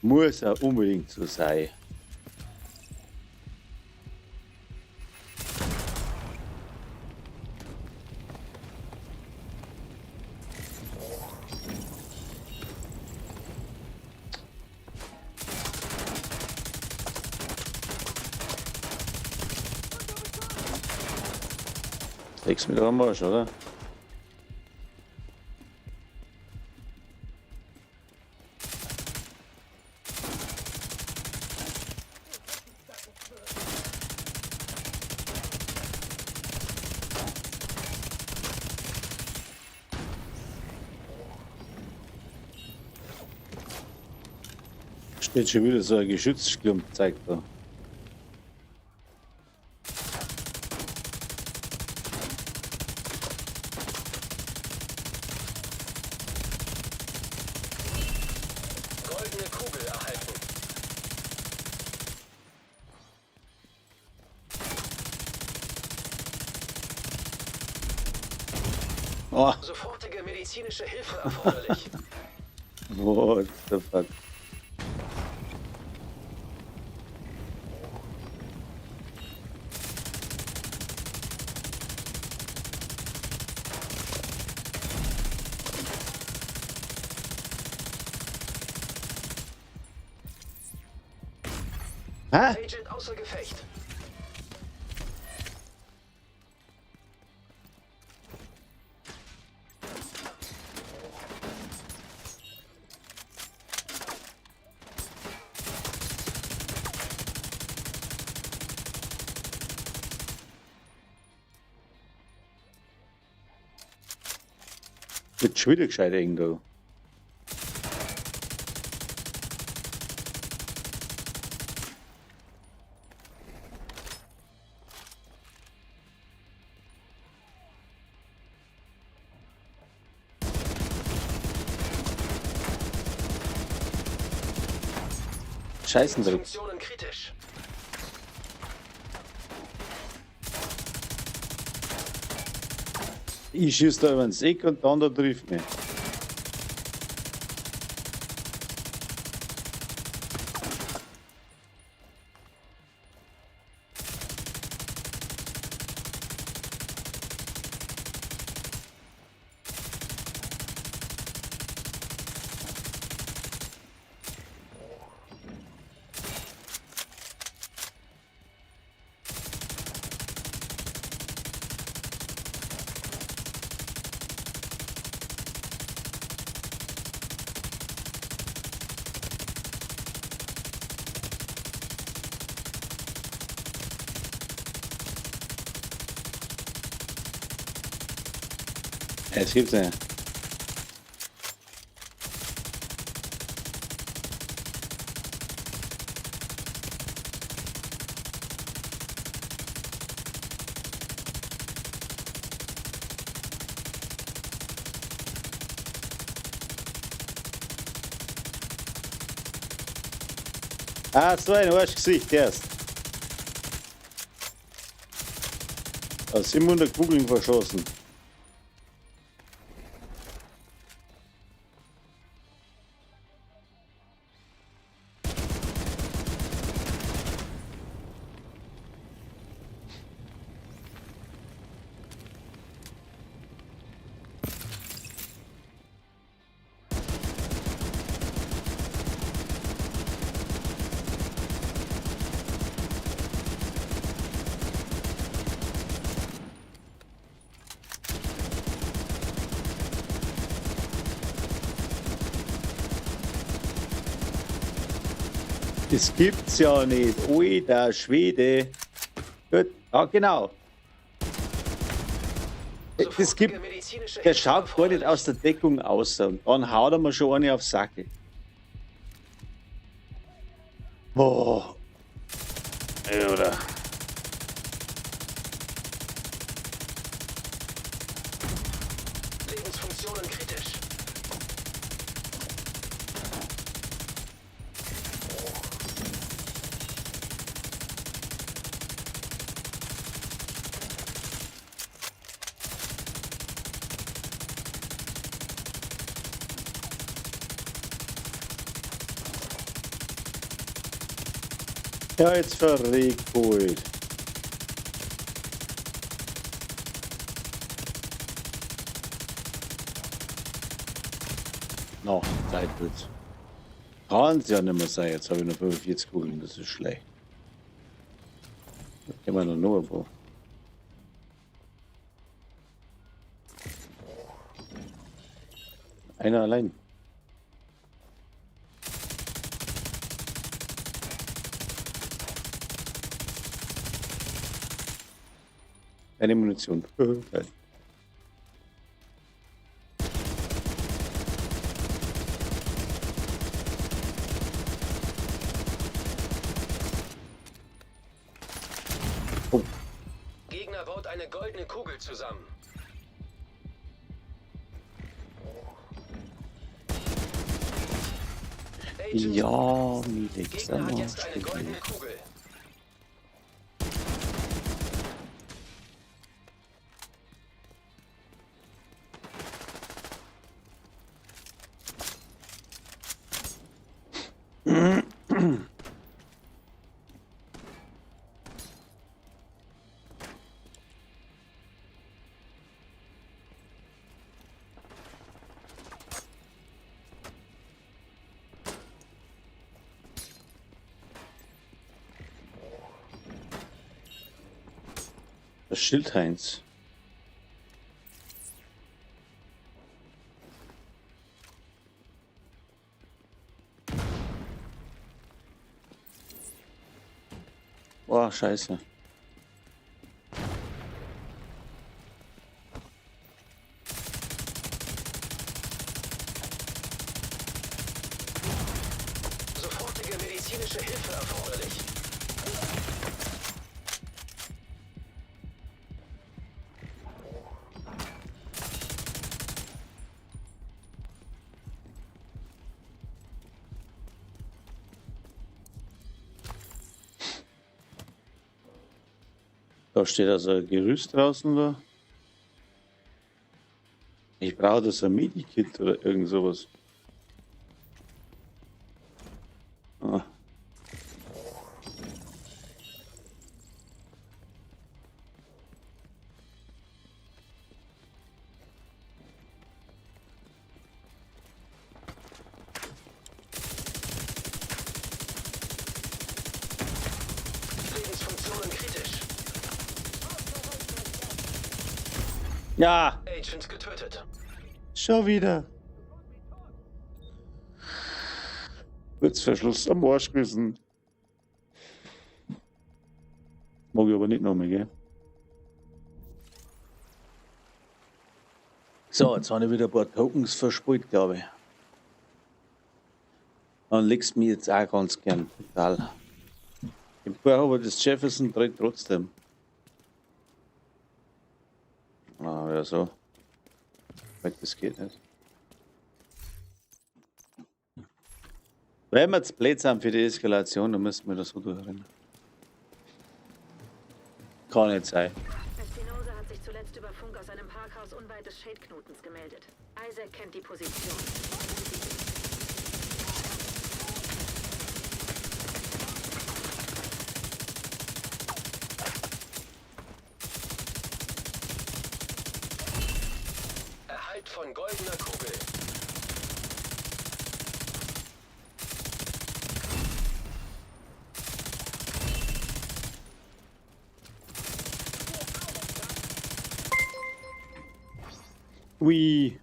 Muss auch unbedingt so sein. Sechs mit am Arsch, oder? Steht schon wieder so ein Geschützklump, zeigt da. Goldene Kugel erhalten. Oh, Sofortige medizinische Hilfe erforderlich. what the fuck. Hä? Agent außer Gefecht. Wird schon wieder gescheit irgendwo. Scheißendreck. Funktionen kritisch. Ich schieß da über den Eck und der andere trifft mich. Es gibt's nicht. Ah, so ein Arschgesicht erst. Aus 700 Kugeln verschossen. Das gibt's ja nicht. Ui, der Schwede. Gut, ja genau. Das gibt, der schaut gar nicht aus der Deckung aus. Und dann haut er mir schon eine auf Sacke. Boah. Oder? Lebensfunktionen kritisch. Ja, jetzt verregt wohl. Noch Zeit wird's. Kann es ja nicht mehr sein. Jetzt habe ich noch 45 Kugeln, das ist schlecht. Da können wir noch ein paar. Einer allein. Keine Munition. Geil. Gegner baut eine goldene Kugel zusammen. Agent, Ja, mir liegt's Gegner am hat jetzt Arsch. eine goldene Kugel. Das Schild Heinz. Boah, scheiße. Sofortige medizinische Hilfe erforderlich. Da steht also ein Gerüst draußen da. Ich brauche das ein Medikit oder irgend sowas. Ah. Lebensfunktionen kritisch. Ja, Agent getötet. schon wieder. Kurzverschluss am Arsch gewesen. Mag ich aber nicht noch mehr, gell? So, jetzt habe ich wieder ein paar Tokens verspielt, glaube ich. Dann legst du mich jetzt auch ganz gern. Total. Im Paar aber das Jefferson dreht trotzdem. Ah, ja, so. Weil das geht nicht. Wenn wir zu blöd sind für die Eskalation, dann müssen wir das so durchrennen. Kann nicht sein. Espinosa hat sich zuletzt über Funk aus einem Parkhaus unweit des Shade-Knotens gemeldet. Isaac kennt die Position. Erhalt von goldener Kugel. Ui.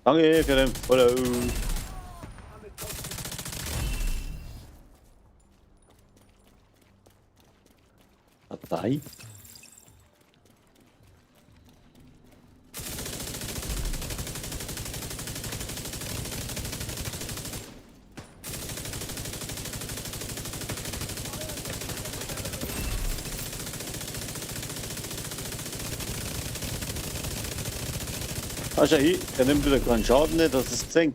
Danke für den Follow. Partei? Ah, schau hin, der nimmt wieder keinen Schaden, nicht, hast du es gesehen?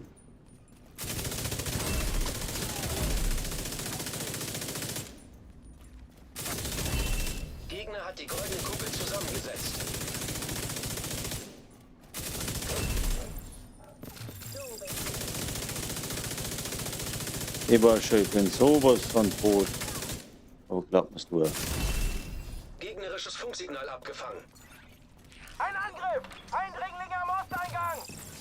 Gegner hat die goldene Kugel zusammengesetzt. Ich war schon, ich bin sowas von tot. Aber glaubt mir's du ja. Gegnerisches Funksignal abgefangen. Ein Angriff! Eindringlinge am Osteingang!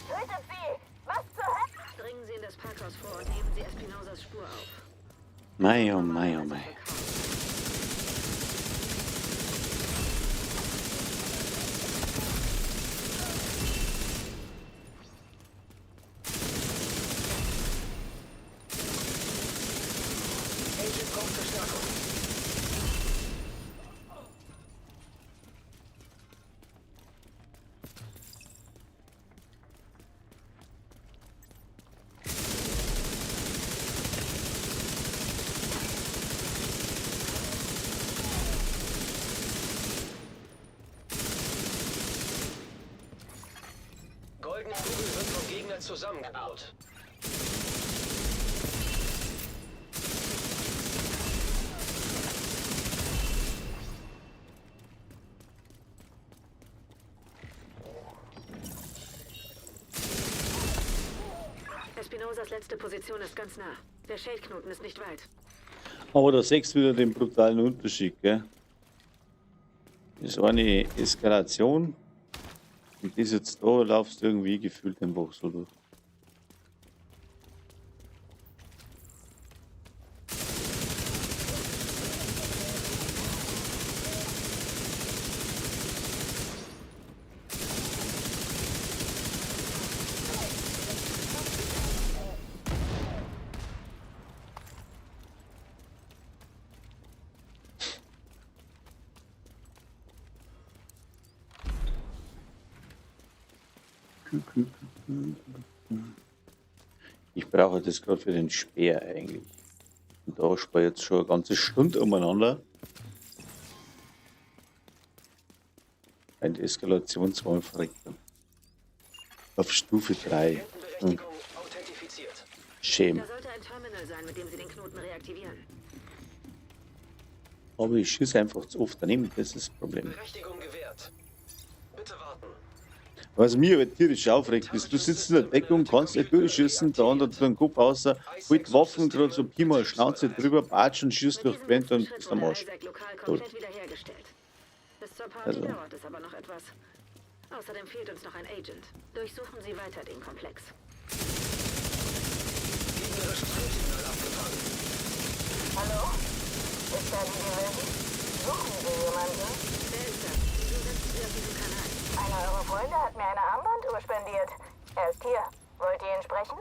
Tötet sie! Was zur Hölle? Dringen Sie in das Parkhaus vor und nehmen Sie Espinosas Spur auf. Mei, oh mei, oh mei. Agent braucht Verstärkung. Goldene Kugel wird vom Gegner zusammengebaut. Espinosas letzte Position ist ganz nah. Der Shade-Knoten ist nicht weit. Aber da siehst du wieder den brutalen Unterschied, gell? Das ist eine Eskalation. Und das jetzt da laufst du irgendwie gefühlt einfach so durch. Ich brauche das gerade für den Speer eigentlich. Und da spare ich jetzt schon eine ganze Stunde umeinander. Ein Eskalationswall verreckt. Auf Stufe 3. Klientenberechtigung authentifiziert. Schäm. Da sollte ein Terminal sein, mit dem Sie den Knoten reaktivieren. Aber ich schieße einfach zu oft daneben, das ist das Problem. Berechtigung gewährt. Bitte warten. Was mir aber tierisch aufregt, ist, du sitzt in der Deckung, kannst nicht durchschießen, der andere tut den Kopf außer, holt Waffen gerade so Pi mal Schnauze drüber, batsch und schießt durch die Wände und bist am Arsch. Isaac lokal komplett wiederhergestellt. Bis zur Party Also. dauert es aber noch etwas. Außerdem fehlt uns noch ein Agent. Durchsuchen Sie weiter den Komplex. Gegnerisches Funksignal abgefangen. Hallo? Ist da die Division? Suchen Sie jemanden? Wer ist das? Wieso sind Sie auf diesem Kanal? Einer eurer Freunde hat mir eine Armbanduhr spendiert. Er ist hier. Wollt ihr ihn sprechen?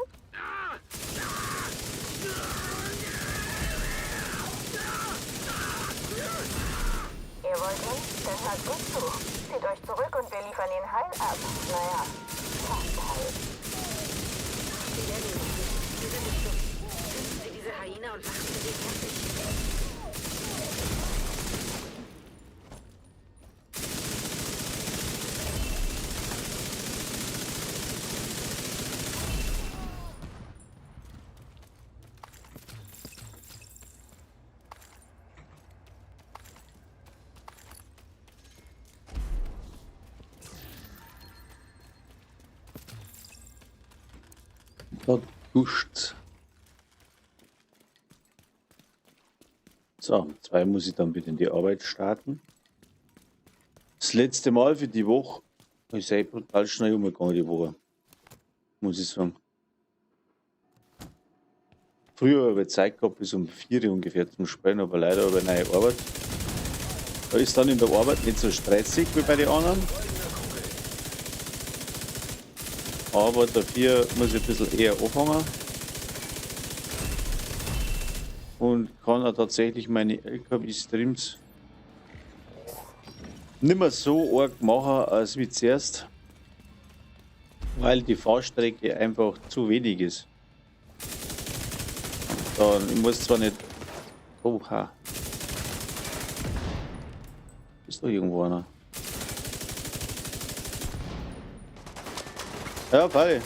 Ihr wollt ihn? Dann hört gut zu. Zieht euch zurück und wir liefern ihn heil ab. Naja, fast heil. Sie werden nicht wissen. Wir sind im Schutz. Finden Sie diese Hyäne und machen Sie sie fertig. Da duscht. So, 2 muss ich dann wieder in die Arbeit starten. Das letzte Mal für die Woche ist brutal schnell umgegangen, die Woche. Muss ich sagen. Früher habe ich Zeit gehabt bis um 4 Uhr ungefähr zum Spielen, aber leider habe ich eine neue Arbeit. Da ist dann in der Arbeit nicht so stressig wie bei den anderen. Aber dafür muss ich ein bisschen eher anfangen. Und kann auch tatsächlich meine LKW-Streams nicht mehr so arg machen als wie zuerst. Weil die Fahrstrecke einfach zu wenig ist. Dann, ich muss zwar nicht... Oha. Ist da irgendwo einer? Ja, Fall.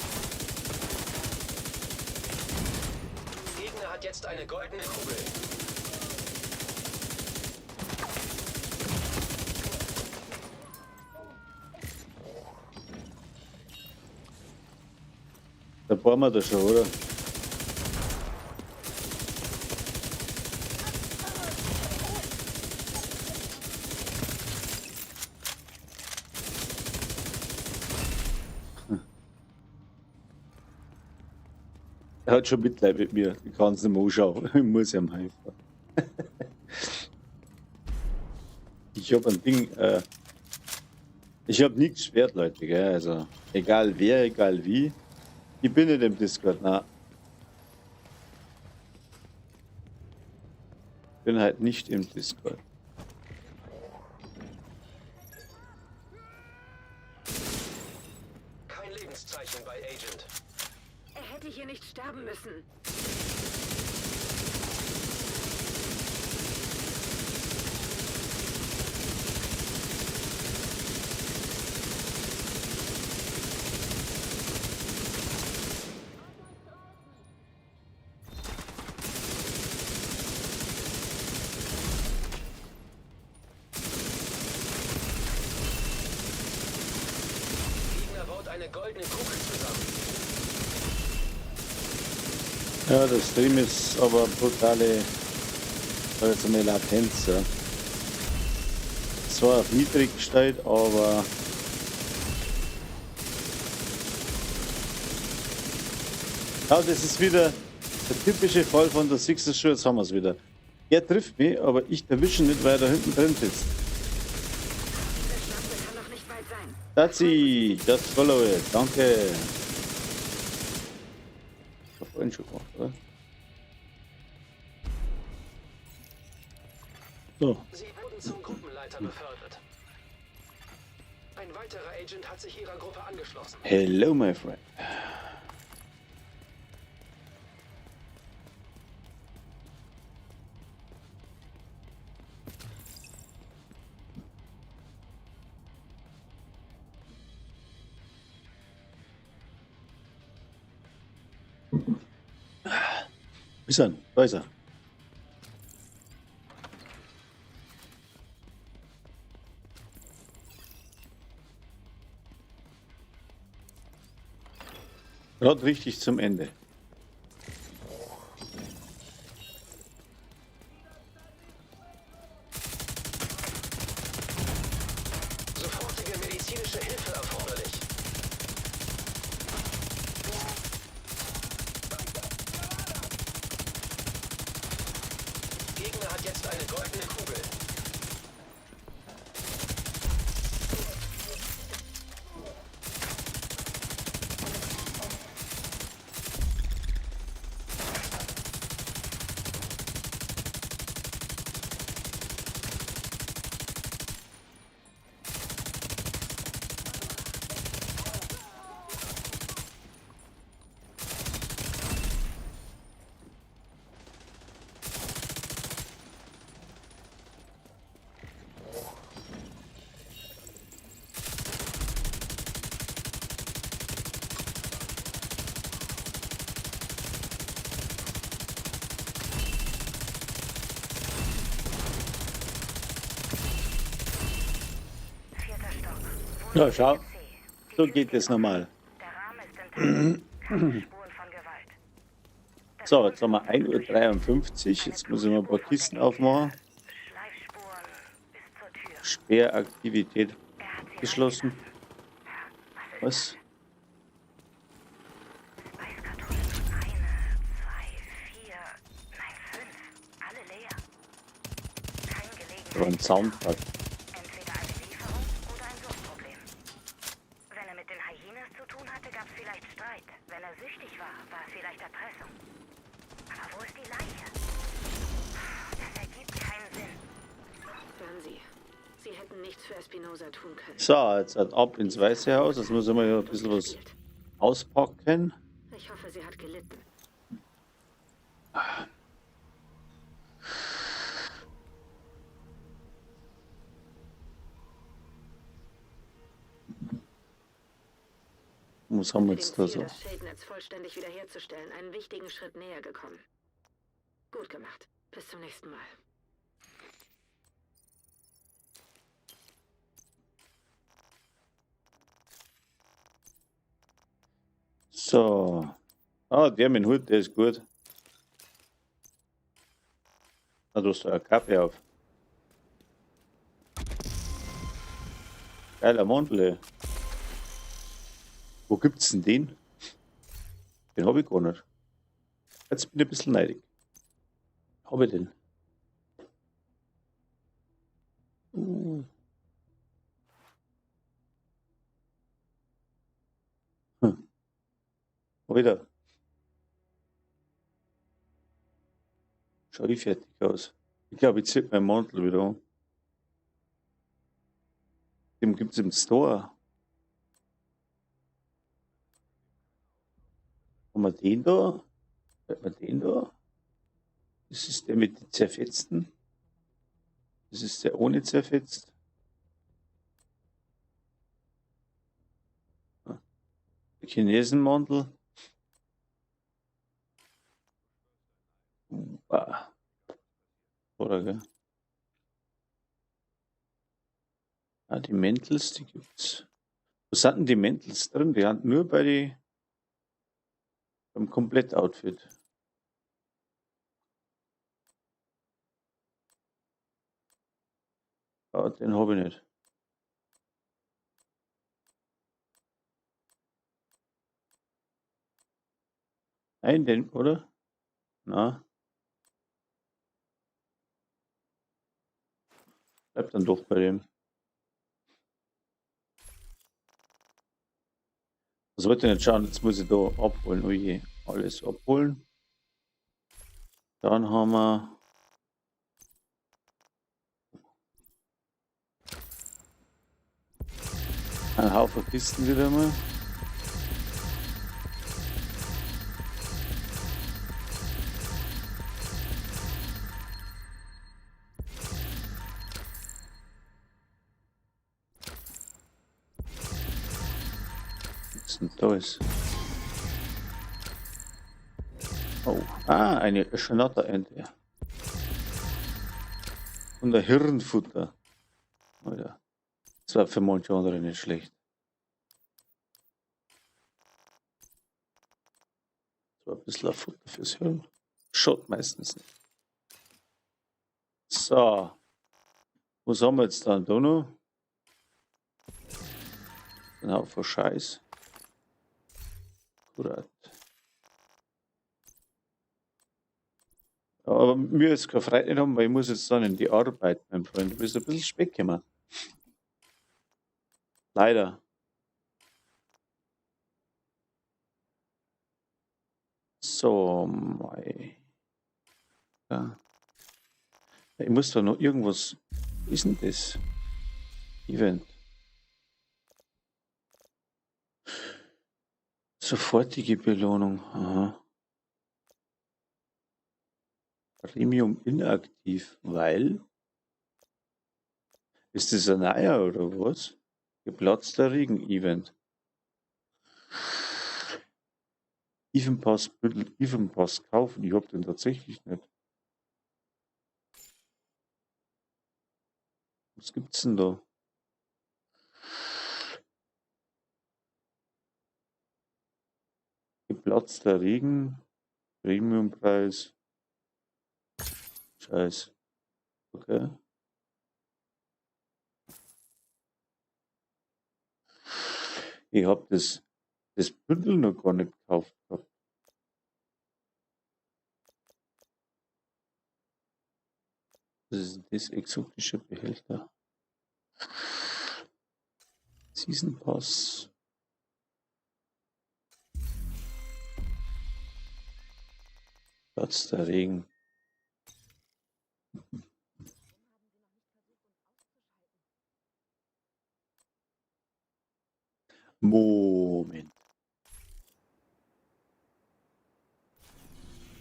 Gegner hat jetzt eine goldene Kugel. Da fahren wir da schon, oder? Er hat schon Mitleid mit mir. Ich kann es nicht mehr anschauen. Ich muss ihm helfen. Ich habe ein Ding. Ich habe nichts gesperrt, Leute. Gell? Also, egal wer, egal wie. Ich bin nicht im Discord. Na. Ich bin halt nicht im Discord. Kein Lebenszeichen bei Agent. Er hätte hier nicht sterben müssen. Gegner baut eine goldene Kugel zusammen. Ja, der Stream ist aber brutale, also eine Latenz. Ja. Zwar auf niedrig gestellt, aber ja, das ist wieder der typische Fall von der Sixers Show. Jetzt haben wir es wieder. Er trifft mich, aber ich erwische ihn nicht, weil er da hinten drin sitzt. Der Schlampe kann doch nicht weit sein. Dazi, das follow it. Danke. Ich hab vorhin schon gemacht, oder? So. Sie wurden zum Gruppenleiter befördert. Ein weiterer Agent hat sich ihrer Gruppe angeschlossen. Hello, my friend. Bis dann, da ist er. Gerade richtig zum Ende. Sofortige medizinische Hilfe erforderlich. Gegner hat jetzt eine goldene Kugel. Ja, schau. So geht es normal. Der Rahmen ist intakt. Keine Spuren von Gewalt. So, jetzt haben wir 1:53 Uhr. Jetzt muss ich mal ein paar Kisten aufmachen. Schleifspuren bis zur Tür. Sperraktivität Er hat sie geschlossen. reingelassen. Was? Eiskartuschen. 1, 2, 4, nein 5. Alle leer. Kein Da war ein Gelegenheit. Soundpad. Entweder eine Lieferung oder ein Suchtproblem. Wenn er mit den Hyenas zu tun hatte, gab es vielleicht Streit. Wenn er süchtig war, war es vielleicht Erpressung. Aber wo ist die Leiche? Das ergibt keinen Sinn. Hören Sie. Sie hätten nichts für Espinosa tun können. So, jetzt ab ins Weiße Haus. Jetzt müssen wir ja ein bisschen was auspacken. Ich hoffe, sie hat gelitten. Was haben wir Mit jetzt dem da Ziel, so? das Schädennetz vollständig wiederherzustellen, einen wichtigen Schritt näher gekommen. Gut gemacht. Bis zum nächsten Mal. So. Ah, der mit dem Hut, der ist gut. Ah, du hast da eine Kappe auf. Geiler Mantel. Wo gibt's denn den? Den habe ich gar nicht. Jetzt bin ich ein bisschen neidig. Habe ich denn? Wieder. Schau ich fertig aus. Ich glaube, ich ziehe meinen Mantel wieder an. Den gibt es im Store. Haben wir den da? Hat man den da? Das ist der mit den zerfetzten. Das ist der ohne zerfetzt. Der Chinesenmantel. Oder, gell? Ah, die Mantles, die gibt's. Wo sind denn die Mantles drin? Die haben nur beim Komplettoutfit. Ah, den habe ich nicht. Nein, den, oder? Na. Bleibt dann doch bei dem. Was wollte ich nicht schauen? Jetzt muss ich da abholen. Oh je, alles abholen. Dann haben wir einen Haufen Kisten wieder mal. Was ist denn da ist? Oh, eine Schnatterente. Und ein Hirnfutter. Oh ja. Das war für manche andere nicht schlecht. Das war ein bisschen ein Futter fürs Hirn. Schaut meistens nicht. So. Was haben wir jetzt dann da noch? Ein Haufen Scheiß. Akkurat. Ja, aber mir ist keine Freude nicht haben, weil ich muss jetzt dann in die Arbeit, mein Freund. Du bist ein bisschen spät gekommen. Leider. So, mei. Ja. Ich muss da noch irgendwas. Was ist denn das? Event. Sofortige Belohnung. Aha. Premium inaktiv, weil? Ist das ein neuer oder was? Geplatzter Regen-Event. Evenpass kaufen. Ich hab den tatsächlich nicht. Was gibt's denn da? Geplatzter Regen. Premiumpreis. Scheiß. Okay. Ich habe das Bündel noch gar nicht gekauft gehabt. Das ist das exotische Behälter. Season Pass. Platz der Regen. Moment.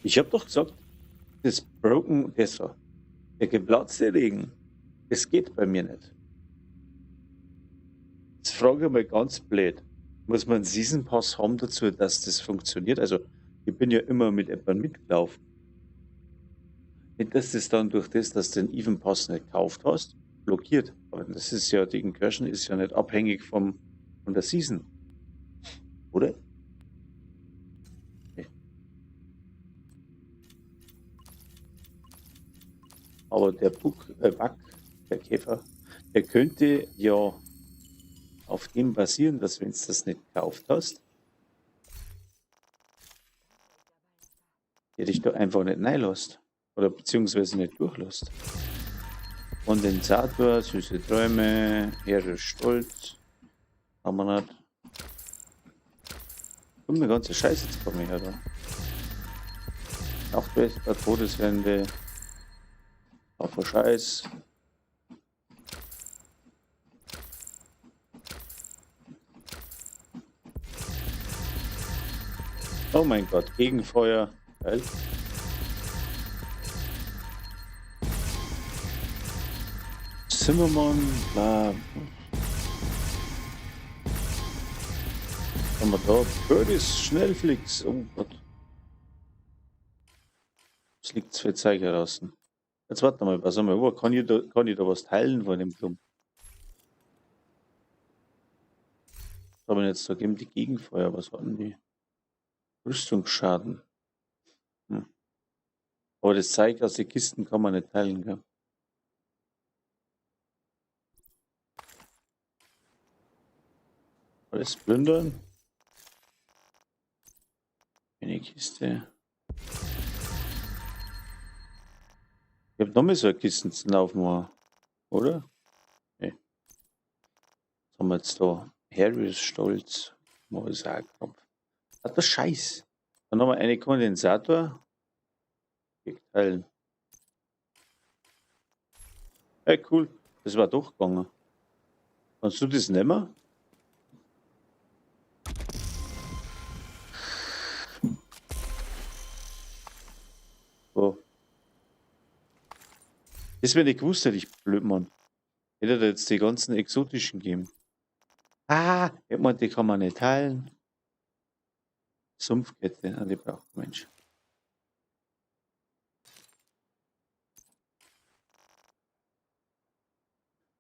Ich habe doch gesagt, das Broken, der geplatzte Regen, das geht bei mir nicht. Jetzt frage ich mal ganz blöd, muss man einen Season Pass haben dazu, dass das funktioniert? Also, ich bin ja immer mit jemandem mitgelaufen. Nicht, dass das dann durch das, dass du den Even Pass nicht gekauft hast, blockiert. Aber das ist ja, die Incursion ist ja nicht abhängig von der Season. Oder? Nee. Aber der Bug, der Käfer, der könnte ja auf dem basieren, dass wenn du das nicht gekauft hast, die dich da einfach nicht reinlässt. Oder beziehungsweise nicht durchlässt. Kondensator, süße Träume, Ehre, Stolz. Haben wir nicht. Kommt eine ganze Scheiße jetzt von mir her da. Nachtwächter, Todeswende. Auf der Scheiß. Oh mein Gott, Gegenfeuer. Geil. Zimmermann, bla. Was haben wir da? Birdies, Schnellflix. Oh Gott. Was liegt's für Zeiger draußen? Jetzt warte mal, pass mal, kann ich da was teilen von dem Klump? Was haben wir jetzt da gegeben? Die Gegenfeuer, was hatten die? Rüstungsschaden. Aber das zeigt, dass die Kisten kann man nicht teilen, gell? Alles plündern. Eine Kiste. Ich hab noch mehr so eine Kisten zu laufen, oder? Nee. Was haben wir jetzt da? Harry ist stolz. Mal sagen. Hat das Scheiß. Dann haben wir einen Kondensator. Teilen. Hey, cool. Das war doch gegangen. Kannst du das nehmen? So. Das wäre nicht gewusst, hätte ich blöd, Mann. Hätte da jetzt die ganzen exotischen gegeben. Ah, ich meine, die kann man nicht teilen. Sumpfkette, die braucht ein Mensch.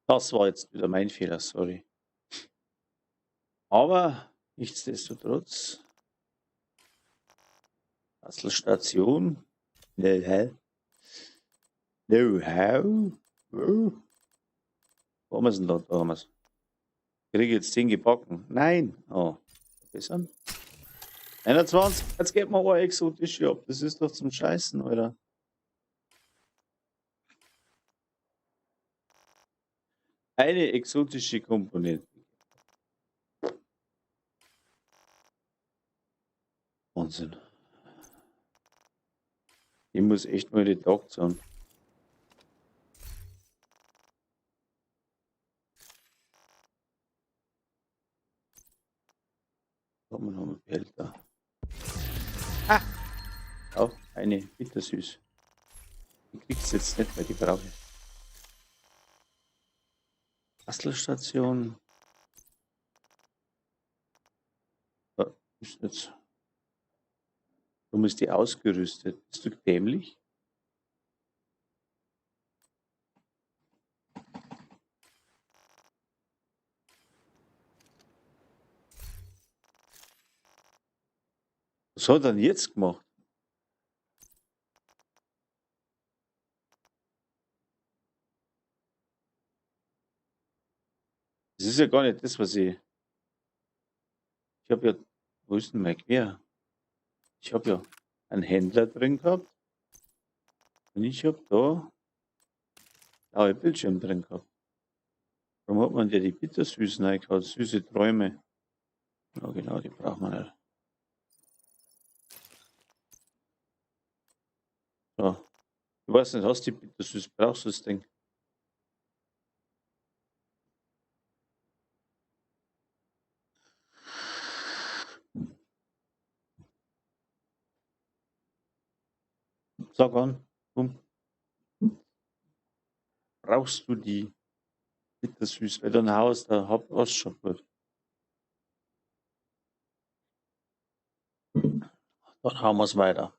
Das war jetzt wieder mein Fehler, sorry. Aber nichtsdestotrotz. Basselstation. Know-how. Know-how. Wo haben wir es denn da? Da haben wir es. Kriege ich jetzt 10 gebacken? Nein. Oh, besser. 21. Jetzt geht mal ein exotisch ab. Das ist doch zum Scheißen, Alter. Eine exotische Komponente. Wahnsinn. Ich muss echt mal die Tag sein. Kommen wir Behälter. Ah! Auch eine bittersüß. Die kriegst du jetzt nicht, weil die brauche ich. Bastelstation. Ja, ist jetzt. Warum ist die ausgerüstet? Bist du dämlich? Was hat er denn jetzt gemacht? Das ist ja gar nicht das, was ich. Ich habe ja. Wo ist denn mein Quer? Ich habe ja einen Händler drin gehabt. Und ich habe da blaue Bildschirm drin gehabt. Warum hat man ja die bittersüßen reingehauen? Süße Träume. Ja, genau, die braucht man nicht. So. Du weißt nicht, hast du die bittersüß, brauchst du das Ding? Sag an, komm. Brauchst du die bittersüß? Weil dein Haus, da habt was schon gut. Dann hauen wir es weiter.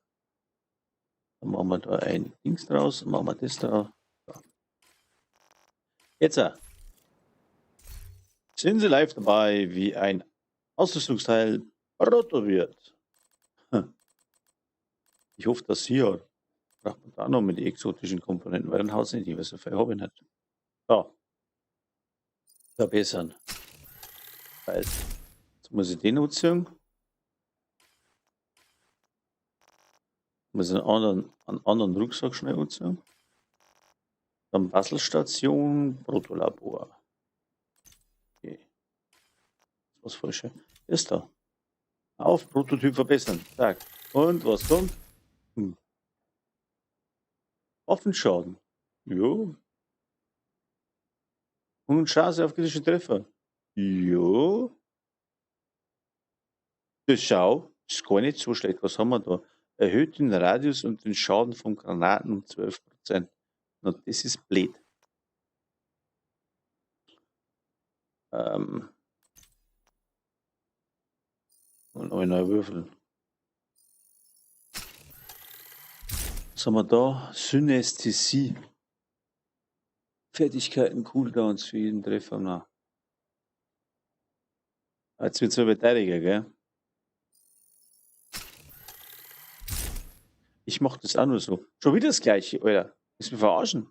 Dann machen wir da ein Dings draus, dann machen wir das da. So. Jetzt sind Sie live dabei, wie ein Ausrüstungsteil brutto wird. Ich hoffe, dass hier braucht man da noch mit die exotischen Komponenten, weil dann haut es nicht, weil so viel habe ich nicht. So. Verbessern. Weil jetzt muss ich den nutzen. Muss einen anderen Rucksack schnell anziehen. Dann Bastelstation, Protolabor. Okay. Was falsche? Ist da. Auf, Prototyp verbessern. Zack. Und was kommt? Waffenschaden. Jo. Und Chance auf kritische Treffer. Jo. Das schau, ist gar nicht so schlecht. Was haben wir da? Erhöht den Radius und den Schaden von Granaten um 12%. Na, das ist blöd. Und neu würfeln. Was haben wir da? Synästhesie. Fertigkeiten, Cooldowns für jeden Treffer. Na. Jetzt wird es ein Verteidiger, gell? Ich mach das auch nur so. Schon wieder das gleiche, Alter. Willst du mich verarschen?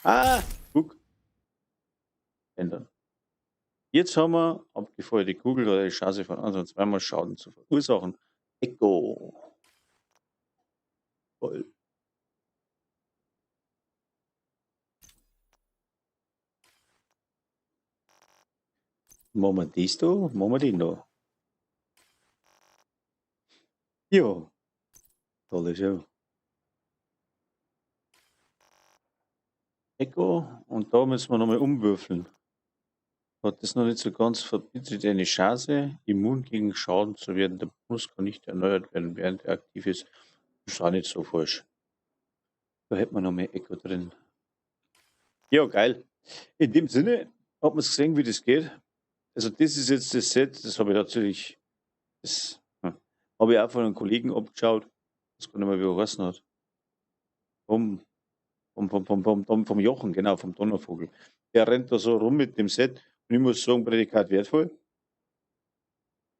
Ah, guck. Ändern. Jetzt haben wir abgefeuerte Kugel oder die Chance von anderen zweimal Schaden zu verursachen. Echo. Voll. Machen wir das da, machen wir den da. Jo. Tolle Show. Echo. Und da müssen wir nochmal umwürfeln. Hat das noch nicht so ganz verbietet eine Chance, immun gegen Schaden zu werden. Der Bonus kann nicht erneuert werden, während er aktiv ist. Das ist auch nicht so falsch. Da hätten wir noch mehr Echo drin. Ja, geil. In dem Sinne hat man es gesehen, wie das geht. Also das ist jetzt das Set, das habe ich tatsächlich, das habe ich auch von einem Kollegen abgeschaut, das kann ich mal, wie er geheißen hat. Vom Jochen, genau, vom Donnervogel. Der rennt da so rum mit dem Set und ich muss sagen, Prädikat wertvoll.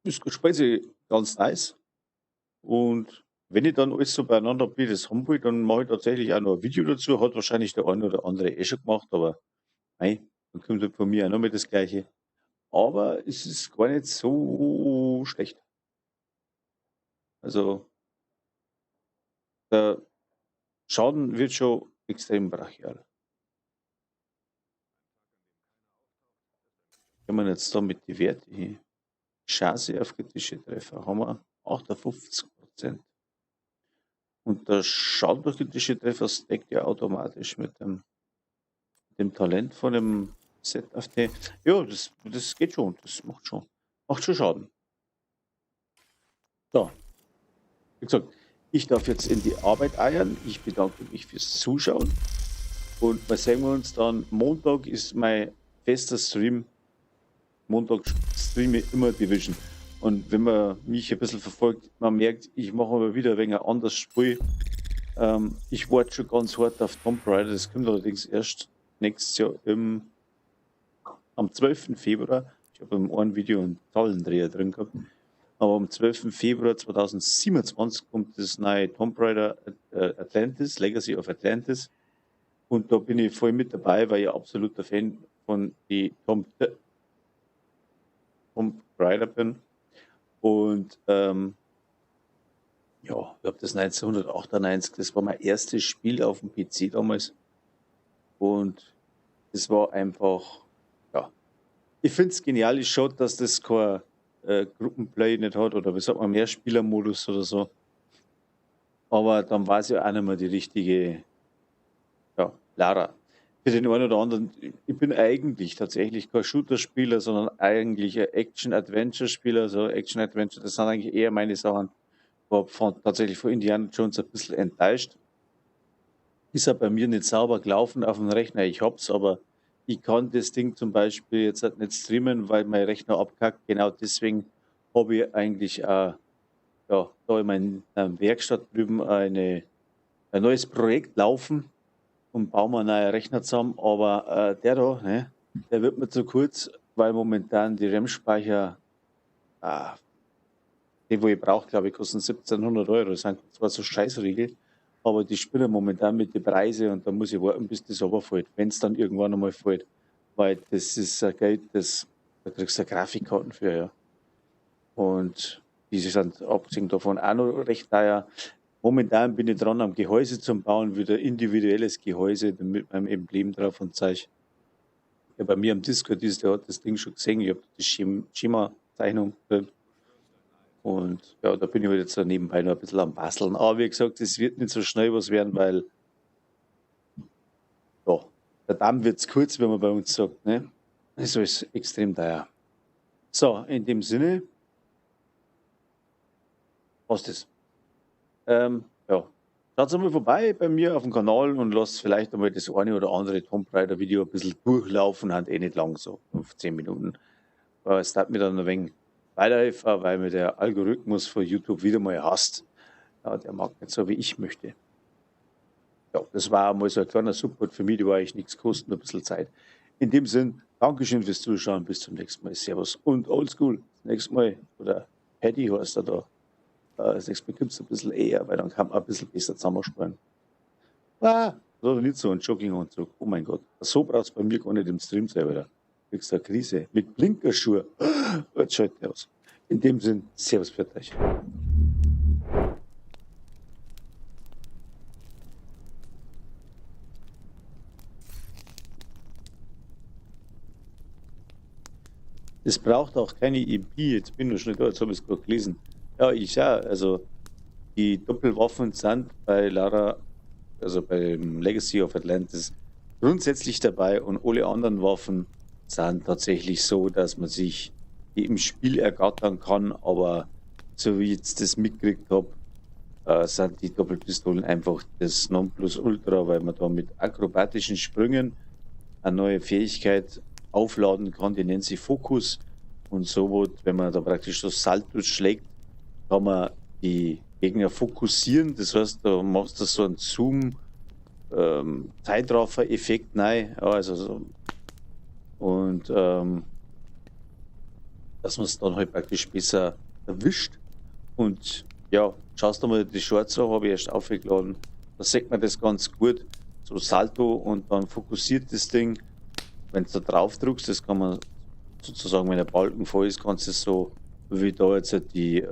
Ist speziell ganz nice. Und wenn ich dann alles so beieinander habe, wie das haben will, dann mache ich tatsächlich auch noch ein Video dazu. Hat wahrscheinlich der eine oder andere eh schon gemacht, aber nein, dann kommt halt von mir auch noch mal das Gleiche. Aber es ist gar nicht so schlecht. Also der Schaden wird schon extrem brachial. Wenn man jetzt da mit die Werte hier. Chance auf kritische Treffer haben wir 58%. Und der Schaden durch kritische Treffer steckt ja automatisch mit dem Talent von dem Set auf die. Ja, das geht schon. Das macht schon Schaden. So. Wie gesagt, ich darf jetzt in die Arbeit eiern. Ich bedanke mich fürs Zuschauen. Und wir sehen uns dann. Montag ist mein fester Stream. Montag streame ich immer Division. Und wenn man mich ein bisschen verfolgt, man merkt, ich mache aber wieder ein wenig anders Spiel. Ich warte schon ganz hart auf Tomb Raider. Das kommt allerdings erst nächstes Jahr am 12. Februar. Ich habe im einen Video einen Zahlendreher drin gehabt. Aber am 12. Februar 2027 kommt das neue Tomb Raider Atlantis, Legacy of Atlantis. Und da bin ich voll mit dabei, weil ich absoluter Fan von die Tomb Raider bin. Und ja, ich habe das 1998, das war mein erstes Spiel auf dem PC damals. Und es war einfach, ja, ich finde es genial, ist schon, dass das kein Gruppenplay nicht hat oder wie sagt man, Mehrspielermodus oder so. Aber dann war es ja auch nicht mehr die richtige, ja, Lara. Für den einen oder anderen, ich bin eigentlich tatsächlich kein Shooter-Spieler, sondern eigentlich ein Action-Adventure-Spieler. So Action-Adventure, das sind eigentlich eher meine Sachen. Ich war tatsächlich von Indiana Jones ein bisschen enttäuscht. Ist ja bei mir nicht sauber gelaufen auf dem Rechner. Ich hab's, aber ich kann das Ding zum Beispiel jetzt halt nicht streamen, weil mein Rechner abkackt. Genau deswegen habe ich eigentlich ja, da in meiner Werkstatt drüben ein neues Projekt laufen und bauen wir einen neuen Rechner zusammen. Aber der da, ne, der wird mir zu kurz, weil momentan die RAM-Speicher, die, wo ich brauche, glaube ich, kosten 1700 Euro. Das sind zwar so Scheißriegel, aber die spielen momentan mit den Preisen und da muss ich warten, bis das runterfällt, wenn es dann irgendwann einmal fällt. Weil das ist ein Geld, da kriegst du Grafikkarten für, ja. Und die sind abgesehen davon auch noch recht teuer. Momentan bin ich dran, am Gehäuse zu bauen, wieder individuelles Gehäuse mit meinem Emblem drauf und Zeug. Ja, bei mir am Discord ist, der hat das Ding schon gesehen. Ich habe die Schema-Zeichnung drin. Und ja, da bin ich halt jetzt so nebenbei noch ein bisschen am Basteln. Aber wie gesagt, es wird nicht so schnell was werden, weil ja, der Damm wird kurz, wenn man bei uns sagt. Ne? Also ist extrem teuer. So, in dem Sinne, passt es. Ja, schaut mal vorbei bei mir auf dem Kanal und lasst vielleicht einmal das eine oder andere Tomb Raider Video ein bisschen durchlaufen, hat nicht lang, so 15 Minuten. Aber es tat mir dann ein wenig weiterhelfen, weil mir der Algorithmus von YouTube wieder mal hasst. Ja, der mag nicht so, wie ich möchte. Ja, das war mal so ein kleiner Support für mich, die war eigentlich nichts kosten, ein bisschen Zeit. In dem Sinn, Dankeschön fürs Zuschauen, bis zum nächsten Mal. Servus und Oldschool. Das nächste Mal, oder Paddy heißt er da. Das nächste Mal gibt es ein bisschen eher, weil dann kann man ein bisschen besser zusammenspielen. Das hat nicht so ein Jogginganzug. Oh mein Gott. So braucht es bei mir gar nicht im Stream selber. Da kriegst du eine Krise. Mit Blinkerschuhe. Jetzt schaut der aus. In dem Sinn, Servus für euch. Es braucht auch keine EP. Jetzt bin ich schon da, jetzt habe ich es gerade gelesen. Ja, ich auch. Also die Doppelwaffen sind bei Lara, also beim Legacy of Atlantis, grundsätzlich dabei und alle anderen Waffen sind tatsächlich so, dass man sich die im Spiel ergattern kann, aber so wie ich jetzt das mitgekriegt habe, sind die Doppelpistolen einfach das Nonplusultra, weil man da mit akrobatischen Sprüngen eine neue Fähigkeit aufladen kann, die nennt sich Fokus. Und so wird, wenn man da praktisch so Salto schlägt, kann man die Gegner fokussieren. Das heißt, da machst du so einen Zoom-Zeitraffer-Effekt rein. Ja, also so. Und dass man es dann halt praktisch besser erwischt. Und ja, schaust du mal die Shorts an, habe ich erst aufgeladen. Da sieht man das ganz gut. So Salto und dann fokussiert das Ding. Wenn du da drauf drückst, das kann man sozusagen, wenn der Balken voll ist, kannst du es so wie da jetzt die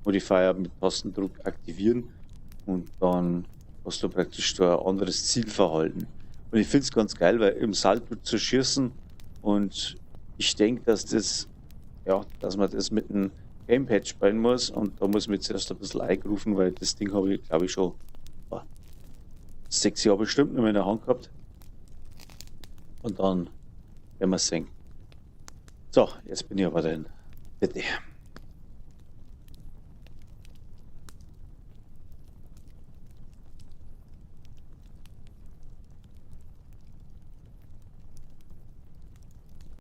Modifier mit Tastendruck aktivieren und dann hast du praktisch da ein anderes Zielverhalten. Und ich finde es ganz geil, weil im Salto zu schießen und ich denke, dass man das mit einem Gamepad spielen muss und da muss man jetzt erst ein bisschen eingrufen, weil das Ding habe ich, glaube ich, schon 6 Jahre bestimmt noch in der Hand gehabt. Und dann werden wir es sehen. So, jetzt bin ich aber drin. Bitte.